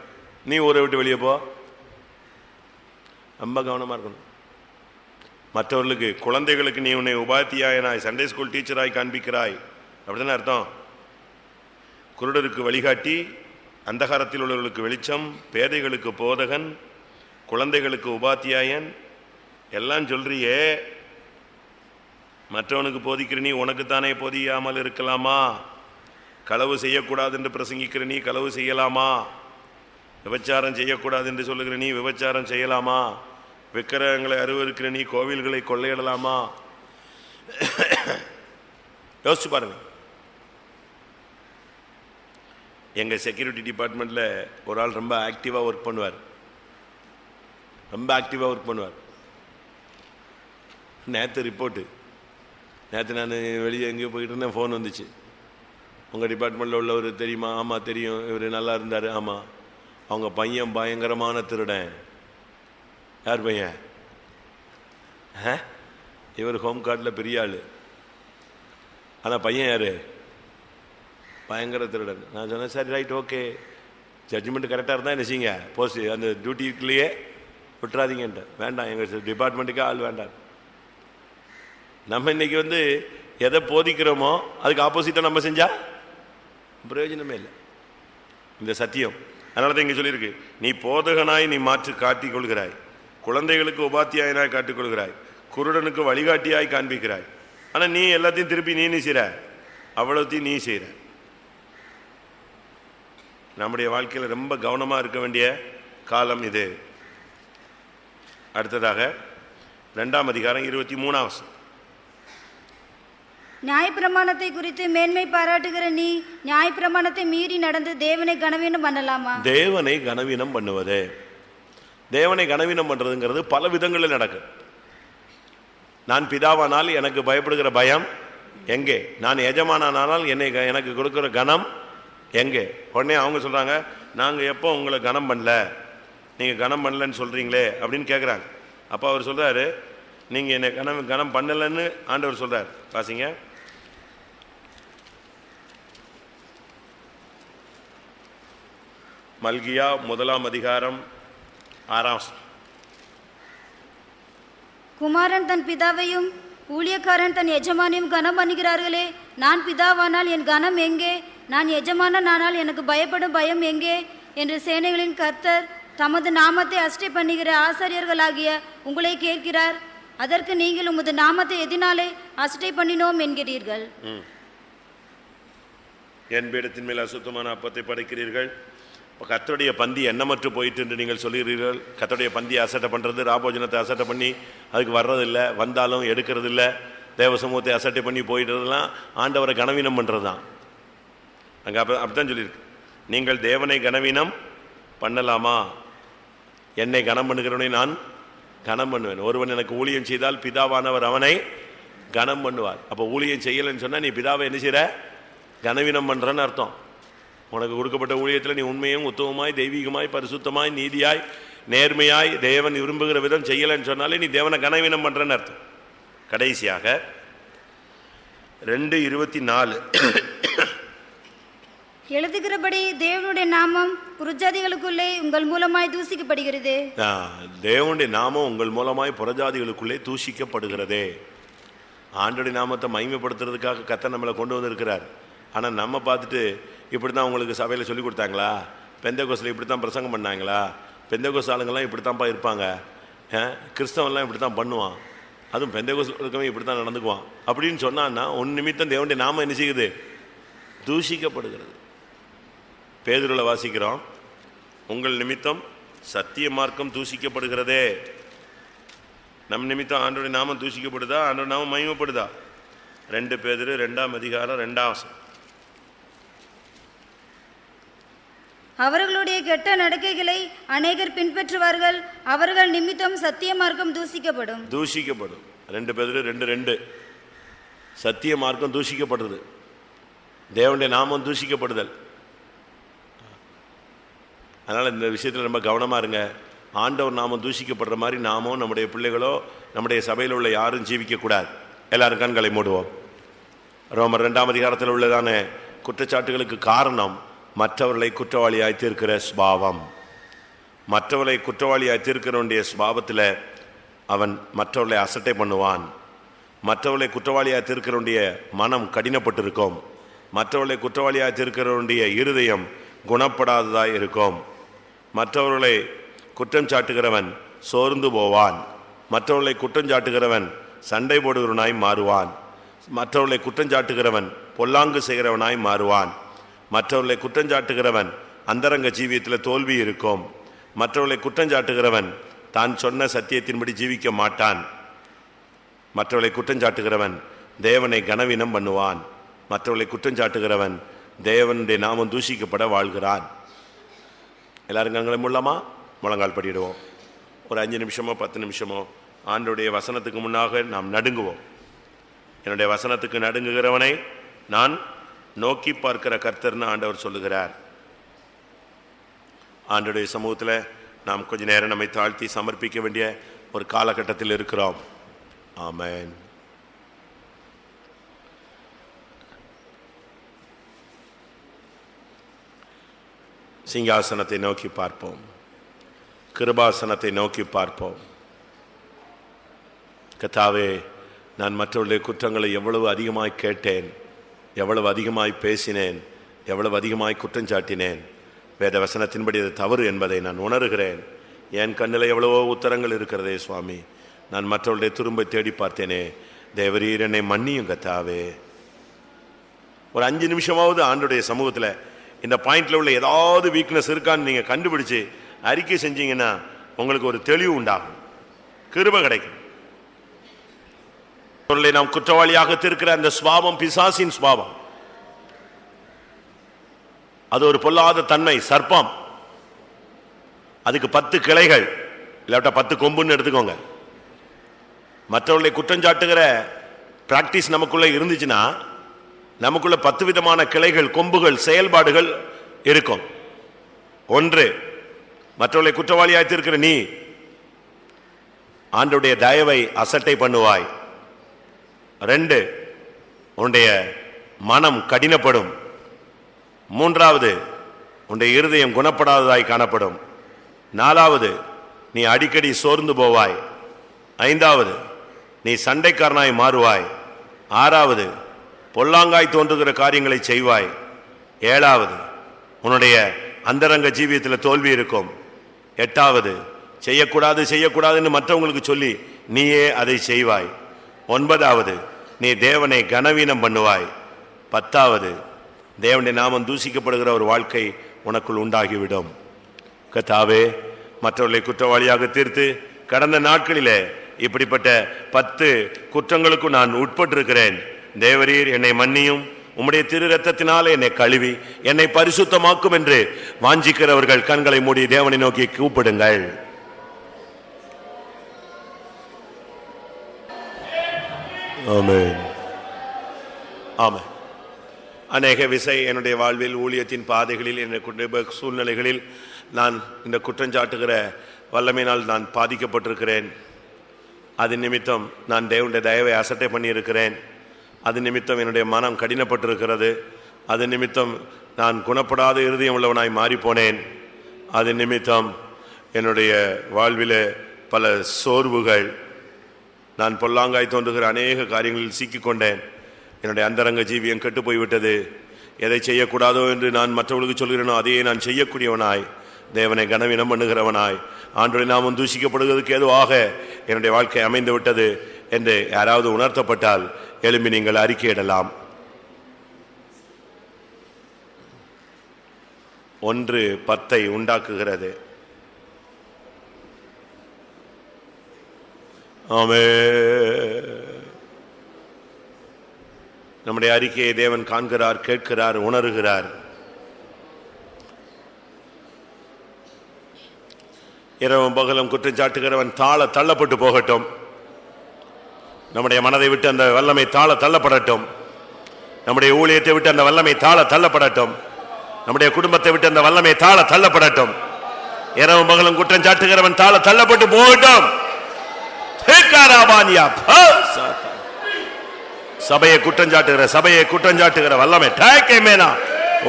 நீ ஊரை விட்டு வெளியே போ. ரொம்ப கவனமாக இருக்கணும். மற்றவர்களுக்கு, குழந்தைகளுக்கு நீ உன்னை உபாத்தியாயனாய் சண்டே ஸ்கூல் டீச்சராய் காண்பிக்கிறாய், அப்படிதானே அர்த்தம். குருடருக்கு வழிகாட்டி, அந்தகாரத்தில் உள்ளவர்களுக்கு வெளிச்சம், பேதைகளுக்கு போதகன், குழந்தைகளுக்கு உபாத்தியாயன் எல்லாம் சொல்றியே. மற்றவனுக்கு போதிக்கிற நீ உனக்குத்தானே போதியாமல் இருக்கலாமா? களவு செய்யக்கூடாது என்று பிரசங்கிக்கிற நீ களவு செய்யலாமா? விபச்சாரம் செய்யக்கூடாது என்று சொல்லுகிற நீ விபச்சாரம் செய்யலாமா? விக்கிரகங்களை அருவருக்கிற நீ கோவில்களை கொள்ளையிடலாமா? யோசிச்சு பாருங்க. எங்கள் செக்யூரிட்டி டிபார்ட்மெண்ட்டில் ஒரு ஆள் ரொம்ப ஆக்டிவாக ஒர்க் பண்ணுவார். நேற்று ரிப்போர்ட்டு, நேற்று நான் வெளியே எங்கேயோ போயிட்டு இருந்தேன், ஃபோன் வந்துச்சு. உங்கள் டிபார்ட்மெண்ட்டில் உள்ளவர் தெரியுமா? ஆமாம் தெரியும், இவர் நல்லா இருந்தார். ஆமாம், அவங்க பையன் பயங்கரமான திருடன். யார் பையன்? இவர் ஹோம் கார்டில் பெரிய ஆள், ஆனால் பையன் யார்? பயங்கர திருடன். நான் சொன்னேன், சரி ரைட் ஓகே, ஜட்ஜ்மெண்ட் கரெக்டாக இருந்தால் என்ன செய்யுங்க, போஸ்ட் அந்த டியூட்டிக்குள்ளேயே விட்டுறாதீங்கன்ட்டு. வேண்டாம், எங்கள் டிபார்ட்மெண்ட்டுக்கே ஆள் வேண்டாம். நம்ம இன்னைக்கு எதை போதிக்கிறோமோ அதுக்கு ஆப்போசிட்டாக நம்ம செஞ்சால் பிரயோஜனமே இல்லை. இந்த சத்தியம் அதனால தான் இங்கே சொல்லியிருக்கு, நீ போதகனாய் நீ மாற்றி காட்டிக் கொள்கிறாய், குழந்தைகளுக்கு உபாத்தியாயனாய் காட்டிக் கொள்கிறாய், குருடனுக்கு வழிகாட்டியாய் காண்பிக்கிறாய். ஆனால் நீ எல்லாத்தையும் திருப்பி நீ செய்கிற, அவ்வளோத்தையும் நீ செய்கிற. நம்முடைய வாழ்க்கையில் ரொம்ப கவனமாக இருக்க வேண்டிய காலம் இது. அடுத்ததாக 2ஆம் அதிகாரம் 23ஆம் வசனம். நியாயப்பிரமாணத்தை குறித்து மேன்மை பாராட்டுகிற நீ நியாயப்பிரமாணத்தை மீறி நடந்து தேவனை கனவீனம் பண்ணலாமா? தேவனை கனவீனம் பண்ணுவது, தேவனை கனவீனம் பண்றதுங்கிறது பல விதங்களில் நடக்கும். நான் பிதாவானால் எனக்கு பயப்படுகிற பயம் எங்கே? நான் எஜமானானால் எனக்கு கொடுக்கிற கனம் எங்கே? உடனே அவங்க சொல்றாங்க, நாங்க எப்போ உங்களை கனம் பண்ணல, நீங்க கனம் பண்ணலன்னு சொல்றீங்களே அப்படின்னு கேட்குறாங்க. அப்போ அவர் சொல்றாரு, நீங்க என்னை கனம் பண்ணலன்னு ஆண்டவர் சொல்றாரு. பாசிங்க, மல்கியா 1 அதிகாரம் 6. குமாரன் தன் பிதாவையும் ஊழியக்காரன் தன் எஜமானையும் கனம் பண்ணுகிறார்களே, நான் பிதாவானால் என் கனம் எங்கே? நான் எஜமானால் எனக்கு பயப்படும் பயம் எங்கே? என்று சேனைகளின் கர்த்தர் தமது நாமத்தை அஷ்டை பண்ணுகிற ஆசாரியர்களாகிய உங்களை கேட்கிறார். அதற்கு நீங்கள் உமது நாமத்தை எதினாலே அஷ்டை பண்ணினோம் என்கிறீர்கள். என் பீடத்தின் மேல் அசுத்தமான அப்பத்தை படைக்கிறீர்கள், கர்த்தருடைய பந்தி எண்ணமற்று போயிட்டு என்று நீங்கள் சொல்கிறீர்கள். கர்த்தருடைய பந்தியை அசட்டை பண்ணுறது, ராபோஜனத்தை அசட்டை பண்ணி அதுக்கு வர்றதில்லை, வந்தாலும் எடுக்கிறது இல்லை, தேவ சமூகத்தை அசட்டை பண்ணி போயிடுறதுலாம் ஆண்டவரை கனவீனம் பண்ணுறது தான். அங்கே அப்படித்தான் சொல்லியிருக்கு. நீங்கள் தேவனை கனவீனம் பண்ணலாமா? என்னை கனம் பண்ணுகிறவனை நான் கனம் பண்ணுவேன். ஒருவன் எனக்கு ஊழியம் செய்தால் பிதாவானவர் அவனை கனம் பண்ணுவார். அப்போ ஊழியம் செய்யலைன்னு சொன்னால் நீ பிதாவை என்ன செய்கிற? கனவீனம் பண்ணுறன்னு அர்த்தம். உனக்கு கொடுக்கப்பட்ட ஊழியத்தில் நீ உண்மையும் உத்தமமாய் தெய்வீகமாய் பரிசுத்தமாய் நீதியாய் நேர்மையாய் தேவன் விரும்புகிற விதம் செய்யலைன்னு சொன்னாலே நீ தேவனை கனவீனம் பண்ணுறன்னு அர்த்தம். கடைசியாக 2:24 எழுதுகிறபடி தேவனுடைய நாமம் புறஜாதிகளுக்குள்ளே உங்கள் மூலமாய் தூசிக்கப்படுகிறது. தேவனுடைய நாமம் உங்கள் மூலமாய் புறஜாதிகளுக்குள்ளே தூஷிக்கப்படுகிறதே. ஆண்டோடைய நாமத்தை மகிமைப்படுத்துறதுக்காக கர்த்தர் நம்மளை கொண்டு வந்திருக்கிறார். ஆனால் நம்ம பார்த்துட்டு இப்படி தான் உங்களுக்கு சபையில் சொல்லி கொடுத்தாங்களா? பெந்தேகோஸ்தில் இப்படி தான் பிரசங்கம் பண்ணாங்களா? பெந்தேகோஸ்து ஆளுங்கள்லாம் இப்படி தான்ப்பா இருப்பாங்க, கிறிஸ்தவன்லாம் இப்படி தான் பண்ணுவான், அதுவும் பெந்தேகோஸ்தில் இருக்கவன் இப்படி தான் நடந்துக்குவான் அப்படின்னு சொன்னான்னா உன் நிமித்தம் தேவனுடைய நாமம் என்ன செய்யுது? தூஷிக்கப்படுகிறது. பேதுருவில் வாசிக்கிறோம், உங்கள் நிமித்தம் சத்திய மார்க்கம் தூஷிக்கப்படுகிறதே. நம் நிமித்தம் ஆண்டோடைய நாமம் தூஷிக்கப்படுதா? ஆண்டோட நாமம் மகிமைப்படுதா? 2 பேதுரு 2 அதிகாரம் 2 அவர்களுடைய கெட்ட நடக்கைகளை அநேகர் பின்பற்றுவார்கள், அவர்கள் நிமித்தம் சத்திய மார்க்கம் தூஷிக்கப்படும். 2 பேதுரு 2:2 சத்திய மார்க்கம் தூஷிக்கப்படுறது, தேவனுடைய நாமம் தூஷிக்கப்படுதல். அதனால் இந்த விஷயத்தில் ரொம்ப கவனமாக இருங்க. ஆண்டவர் நாமம் தூஷிக்கப்படுற மாதிரி நாமும் நம்முடைய பிள்ளைகளோ நம்முடைய சபையில் உள்ள யாரும் ஜீவிக்கக்கூடாது. எல்லாரும் கண்களை மூடுவோம். ரோமர் 2 அதிகாரத்தில் உள்ளதான குற்றச்சாட்டுகளுக்கு காரணம் மற்றவர்களை குற்றவாளியாய் தீர்க்கிற ஸ்பாவம். மற்றவர்களை குற்றவாளியாய் தீர்க்கிறவனுடைய ஸ்பாவத்தில் அவன் மற்றவர்களை அசட்டை பண்ணுவான். மற்றவர்களை குற்றவாளியாய் தீர்க்கிறவனுடைய மனம் கடினப்பட்டிருக்கும். மற்றவர்களை குற்றவாளியாய் தீர்க்கிறவனுடைய இருதயம் குணப்படாததாய் இருக்கும். மற்றவர்களை குற்றம் சாட்டுகிறவன் சோர்ந்து போவான். மற்றவர்களை குற்றம் சாட்டுகிறவன் சண்டை போடுகிறவனாய் மாறுவான். மற்றவர்களை குற்றம் சாட்டுகிறவன் பொல்லாங்கு செய்கிறவனாய் மாறுவான். மற்றவர்களை குற்றம் சாட்டுகிறவன் அந்தரங்க ஜீவியத்தில் தோல்வி இருக்கும். மற்றவர்களை குற்றம் சாட்டுகிறவன் தான் சொன்ன சத்தியத்தின்படி ஜீவிக்க மாட்டான். மற்றவர்களை குற்றம் சாட்டுகிறவன் தேவனை கனவீனம் பண்ணுவான். மற்றவர்களை குற்றம் சாட்டுகிறவன் தேவனுடைய நாமம் தூஷிக்கப்பட வாழ்கிறான். எல்லாரும் கண்களை மூடலாமா? முழங்கால் படிடுவோம். ஒரு 5 நிமிஷமோ 10 நிமிஷமோ ஆண்டவருடைய வசனத்துக்கு முன்னாக நாம் நடுங்குவோம். என்னுடைய வசனத்துக்கு நடுங்குகிறவனை நான் நோக்கி பார்க்கிற கர்த்தர்னு ஆண்டவர் சொல்லுகிறார். ஆண்டவருடைய சமூகத்தில் நாம் கொஞ்ச நேரம் நம்மை தாழ்த்தி சமர்ப்பிக்க வேண்டிய ஒரு காலகட்டத்தில் இருக்கிறோம். ஆமென். சிங்காசனத்தை நோக்கி பார்ப்போம். கிருபாசனத்தை நோக்கி பார்ப்போம். கர்த்தாவே, நான் மற்றவர்களுடைய குற்றங்களை எவ்வளவு அதிகமாய் கேட்டேன், எவ்வளவு அதிகமாய் பேசினேன், எவ்வளவு அதிகமாய் குற்றம் சாட்டினேன். வேத வசனத்தின்படி அது தவறு என்பதை நான் உணர்கிறேன். என் கண்ணில் எவ்வளவோ உத்தரங்கள் இருக்கிறதே சுவாமி. நான் மற்றவர்களுடைய துரும்பை தேடி பார்த்தேனே. தேவரீர் என்னை மன்னியும் கர்த்தாவே. ஒரு 5 நிமிஷமாவது ஆண்டவருடைய சமூகத்தில் இந்த பாயிண்ட்ல உள்ள ஏதாவது வீக்னஸ் இருக்கான்னு நீங்கள் கண்டுபிடிச்சு அறிக்கை செஞ்சீங்கன்னா உங்களுக்கு ஒரு தெளிவு உண்டாகும், கிருபை கிடைக்கும். நாம் குற்றவாளியாக தீர்க்கிற அந்த சுபாவம் பிசாசின் சுபாவம். அது ஒரு பொல்லாத தன்மை, சர்ப்பம். அதுக்கு 10 கிளைகள் இல்லாட்ட 10 கொம்புன்னு எடுத்துக்கோங்க. மற்றவர்களை குற்றஞ்சாட்டுகிற பிராக்டிஸ் நமக்குள்ள இருந்துச்சுன்னா நமக்குள்ள 10 விதமான கிளைகள், கொம்புகள், செயல்பாடுகள் இருக்கும். 1, மற்றவர்களை குற்றவாளியாய் தீர்க்கிற நீ ஆண்டவருடைய தயவை அசட்டை பண்ணுவாய். 2, உன்னுடைய மனம் கடினப்படும். 3, உன்னுடைய இருதயம் குணப்படாததாய் காணப்படும். 4, நீ அடிக்கடி சோர்ந்து போவாய். 5, நீ சண்டைக்காரனாய் மாறுவாய். 6, பொல்லாங்காய் தோன்றுகிற காரியங்களை செய்வாய். 7, உன்னுடைய அந்தரங்க ஜீவியத்தில் தோல்வி இருக்கும். 8, செய்யக்கூடாது செய்யக்கூடாதுன்னு மற்றவங்களுக்கு சொல்லி நீயே அதை செய்வாய். 9, நீ தேவனை கனவீனம் பண்ணுவாய். 10, தேவனுடைய நாமம் தூசிக்கப்படுகிற ஒரு வாழ்க்கை உனக்குள் உண்டாகிவிடும். கர்த்தாவே, மற்றவர்களை குற்றவாளியாக தீர்த்து கடந்த நாட்களிலே இப்படிப்பட்ட 10 குற்றங்களுக்கு நான் உட்பட்டிருக்கிறேன். தேவரீர் என்னை மன்னியும், உம்முடைய திரு ரத்தத்தினாலே என்னை கழுவி என்னை பரிசுத்தமாக்கும் என்று வாஞ்சிக்கிறவர்கள் கண்களை மூடி தேவனை நோக்கி கூப்பிடுங்கள். ஆமென், ஆமென். அநேக விசை என்னுடைய வாழ்வில் ஊழியத்தின் பாதைகளில் என்னுடைய சூழ்நிலைகளில் நான் இந்த குற்றஞ்சாட்டுகிற வல்லமையினால் நான் பாதிக்கப்பட்டிருக்கிறேன். அது நிமித்தம் நான் தேவனுடைய தயவை அசட்டை பண்ணியிருக்கிறேன். அது நிமித்தம் என்னுடைய மனம் கடினப்பட்டிருக்கிறது. அது நிமித்தம் நான் குணப்படாத இருதயம் உள்ளவனாய் மாறிப்போனேன். அது நிமித்தம் என்னுடைய வாழ்வில் பல சோர்வுகள், நான் பொல்லாங்காய் தோன்றுகிற அநேக காரியங்களில் சிக்கிக்கொண்டேன். என்னுடைய அந்தரங்க ஜீவியம் கெட்டு போய்விட்டது. எதை செய்யக்கூடாதோ என்று நான் மற்றவர்களுக்கு சொல்கிறேனோ அதையே நான் செய்யக்கூடியவனாய், தேவனை கனவீனம் பண்ணுகிறவனாய், ஆண்டவருடைய நாமம் தூஷிக்கப்படுவதற்கு ஏதுவாக என்னுடைய வாழ்க்கை அமைந்து விட்டது என்று யாராவது உணர்த்தப்பட்டால் எழும்பி நீங்கள் அறிக்கையிடலாம். 1 10 உண்டாக்குகிறது. ஆமென். நம்முடைய அறிக்கையை தேவன் காண்கிறார், கேட்கிறார், உணர்கிறார். இரவும் பகலும் குற்றஞ்சாட்டுகிறவன் தள்ளப்பட்டு போகட்டும். நம்முடைய மனதை விட்டு அந்த வல்லமை தள்ளப்படட்டும். நம்முடைய ஊழியத்தை விட்டு அந்த வல்லமை தள்ளப்படட்டும். நம்முடைய குடும்பத்தை விட்டு அந்த வல்லமை தள்ளப்படட்டும். இரவும் பகலும் குற்றஞ்சாட்டுகிறவன் தள்ளப்பட்டு போகட்டும். சபையை குற்றஞ்சாட்டுகிற வல்லமை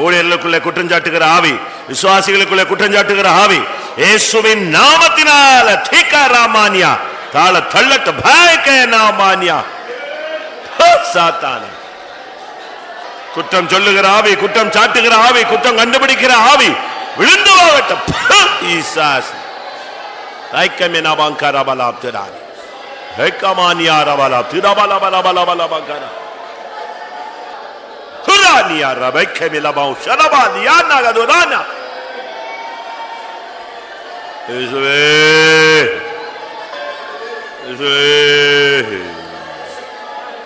ஊழியர்களுக்குள்ளே குற்றஞ்சாட்டுகிற ஆவி, விசுவாசிகளுக்குள்ளே குற்றஞ்சாட்டுகிற ஆவி இயேசுவின் நாமத்தினால தீகாராமானியா தள்ளட்டு. சாத்தானே, குற்றம் சொல்லுகிற ஆவி, குற்றம் சாட்டுகிற ஆவி, குற்றம் கண்டுபிடிக்கிற ஆவி விழுந்து போகட்டும்.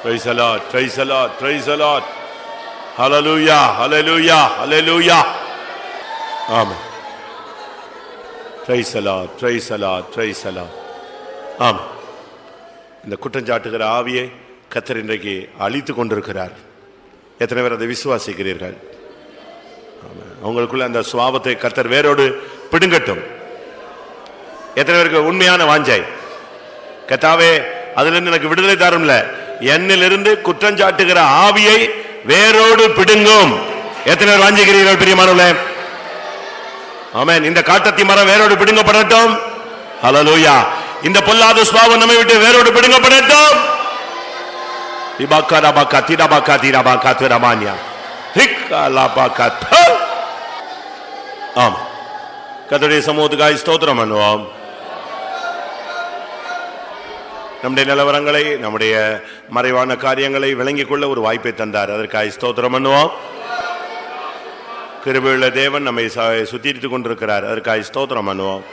Praise the Lord, praise the Lord, praise the Lord. Hallelujah, hallelujah, hallelujah. Amen. Praise the Lord, praise the Lord, praise the Lord. Amen. இந்த குற்றஞ்சாட்டுகிற ஆவியை கர்த்தர் இன்றைக்கு அழித்துக் கொண்டிருக்கிறார். எத்தனை பேர் அதை விசுவாசிக்கிறீர்கள்? உங்களுக்குள்ள அந்த சுபாவத்தை கர்த்தர் வேரோடு பிடுங்கட்டும். எத்தனை பேருக்கு உண்மையான வாஞ்சை? கர்த்தாவே, அதிலிருந்து எனக்கு விடுதலை தாரும்ல, என்னிலிருந்து குற்றஞ்சாட்டுகிற ஆவியை வேரோடு பிடுங்கும். எத்தனை பேர் வாஞ்சிக்கிறீர்கள் பிரியமானவர்களே? ஆமென். இந்த காட்டத்தி மரம் வேரோடு பிடுங்கப்படட்டும். ஹல்லேலூயா. இந்த பொல்லாத சுபாவம் நம்மை விட்டு வேரோடு பிடுங்கப்படட்டும். கர்த்தருடைய சமூகத்துக்காய் ஸ்தோத்திரம் பண்ணுவோம். நம்முடைய நிலவரங்களை, நம்முடைய மறைவான காரியங்களை விளங்கிக் கொள்ள ஒரு வாய்ப்பை தந்தார். அதற்காக ஸ்தோத்திரம் பண்ணுவோம். கிருபையுள்ள தேவன் நம்மை சுத்திரித்துக் கொண்டிருக்கிறார். அதற்காக ஸ்தோத்திரம் பண்ணுவோம்.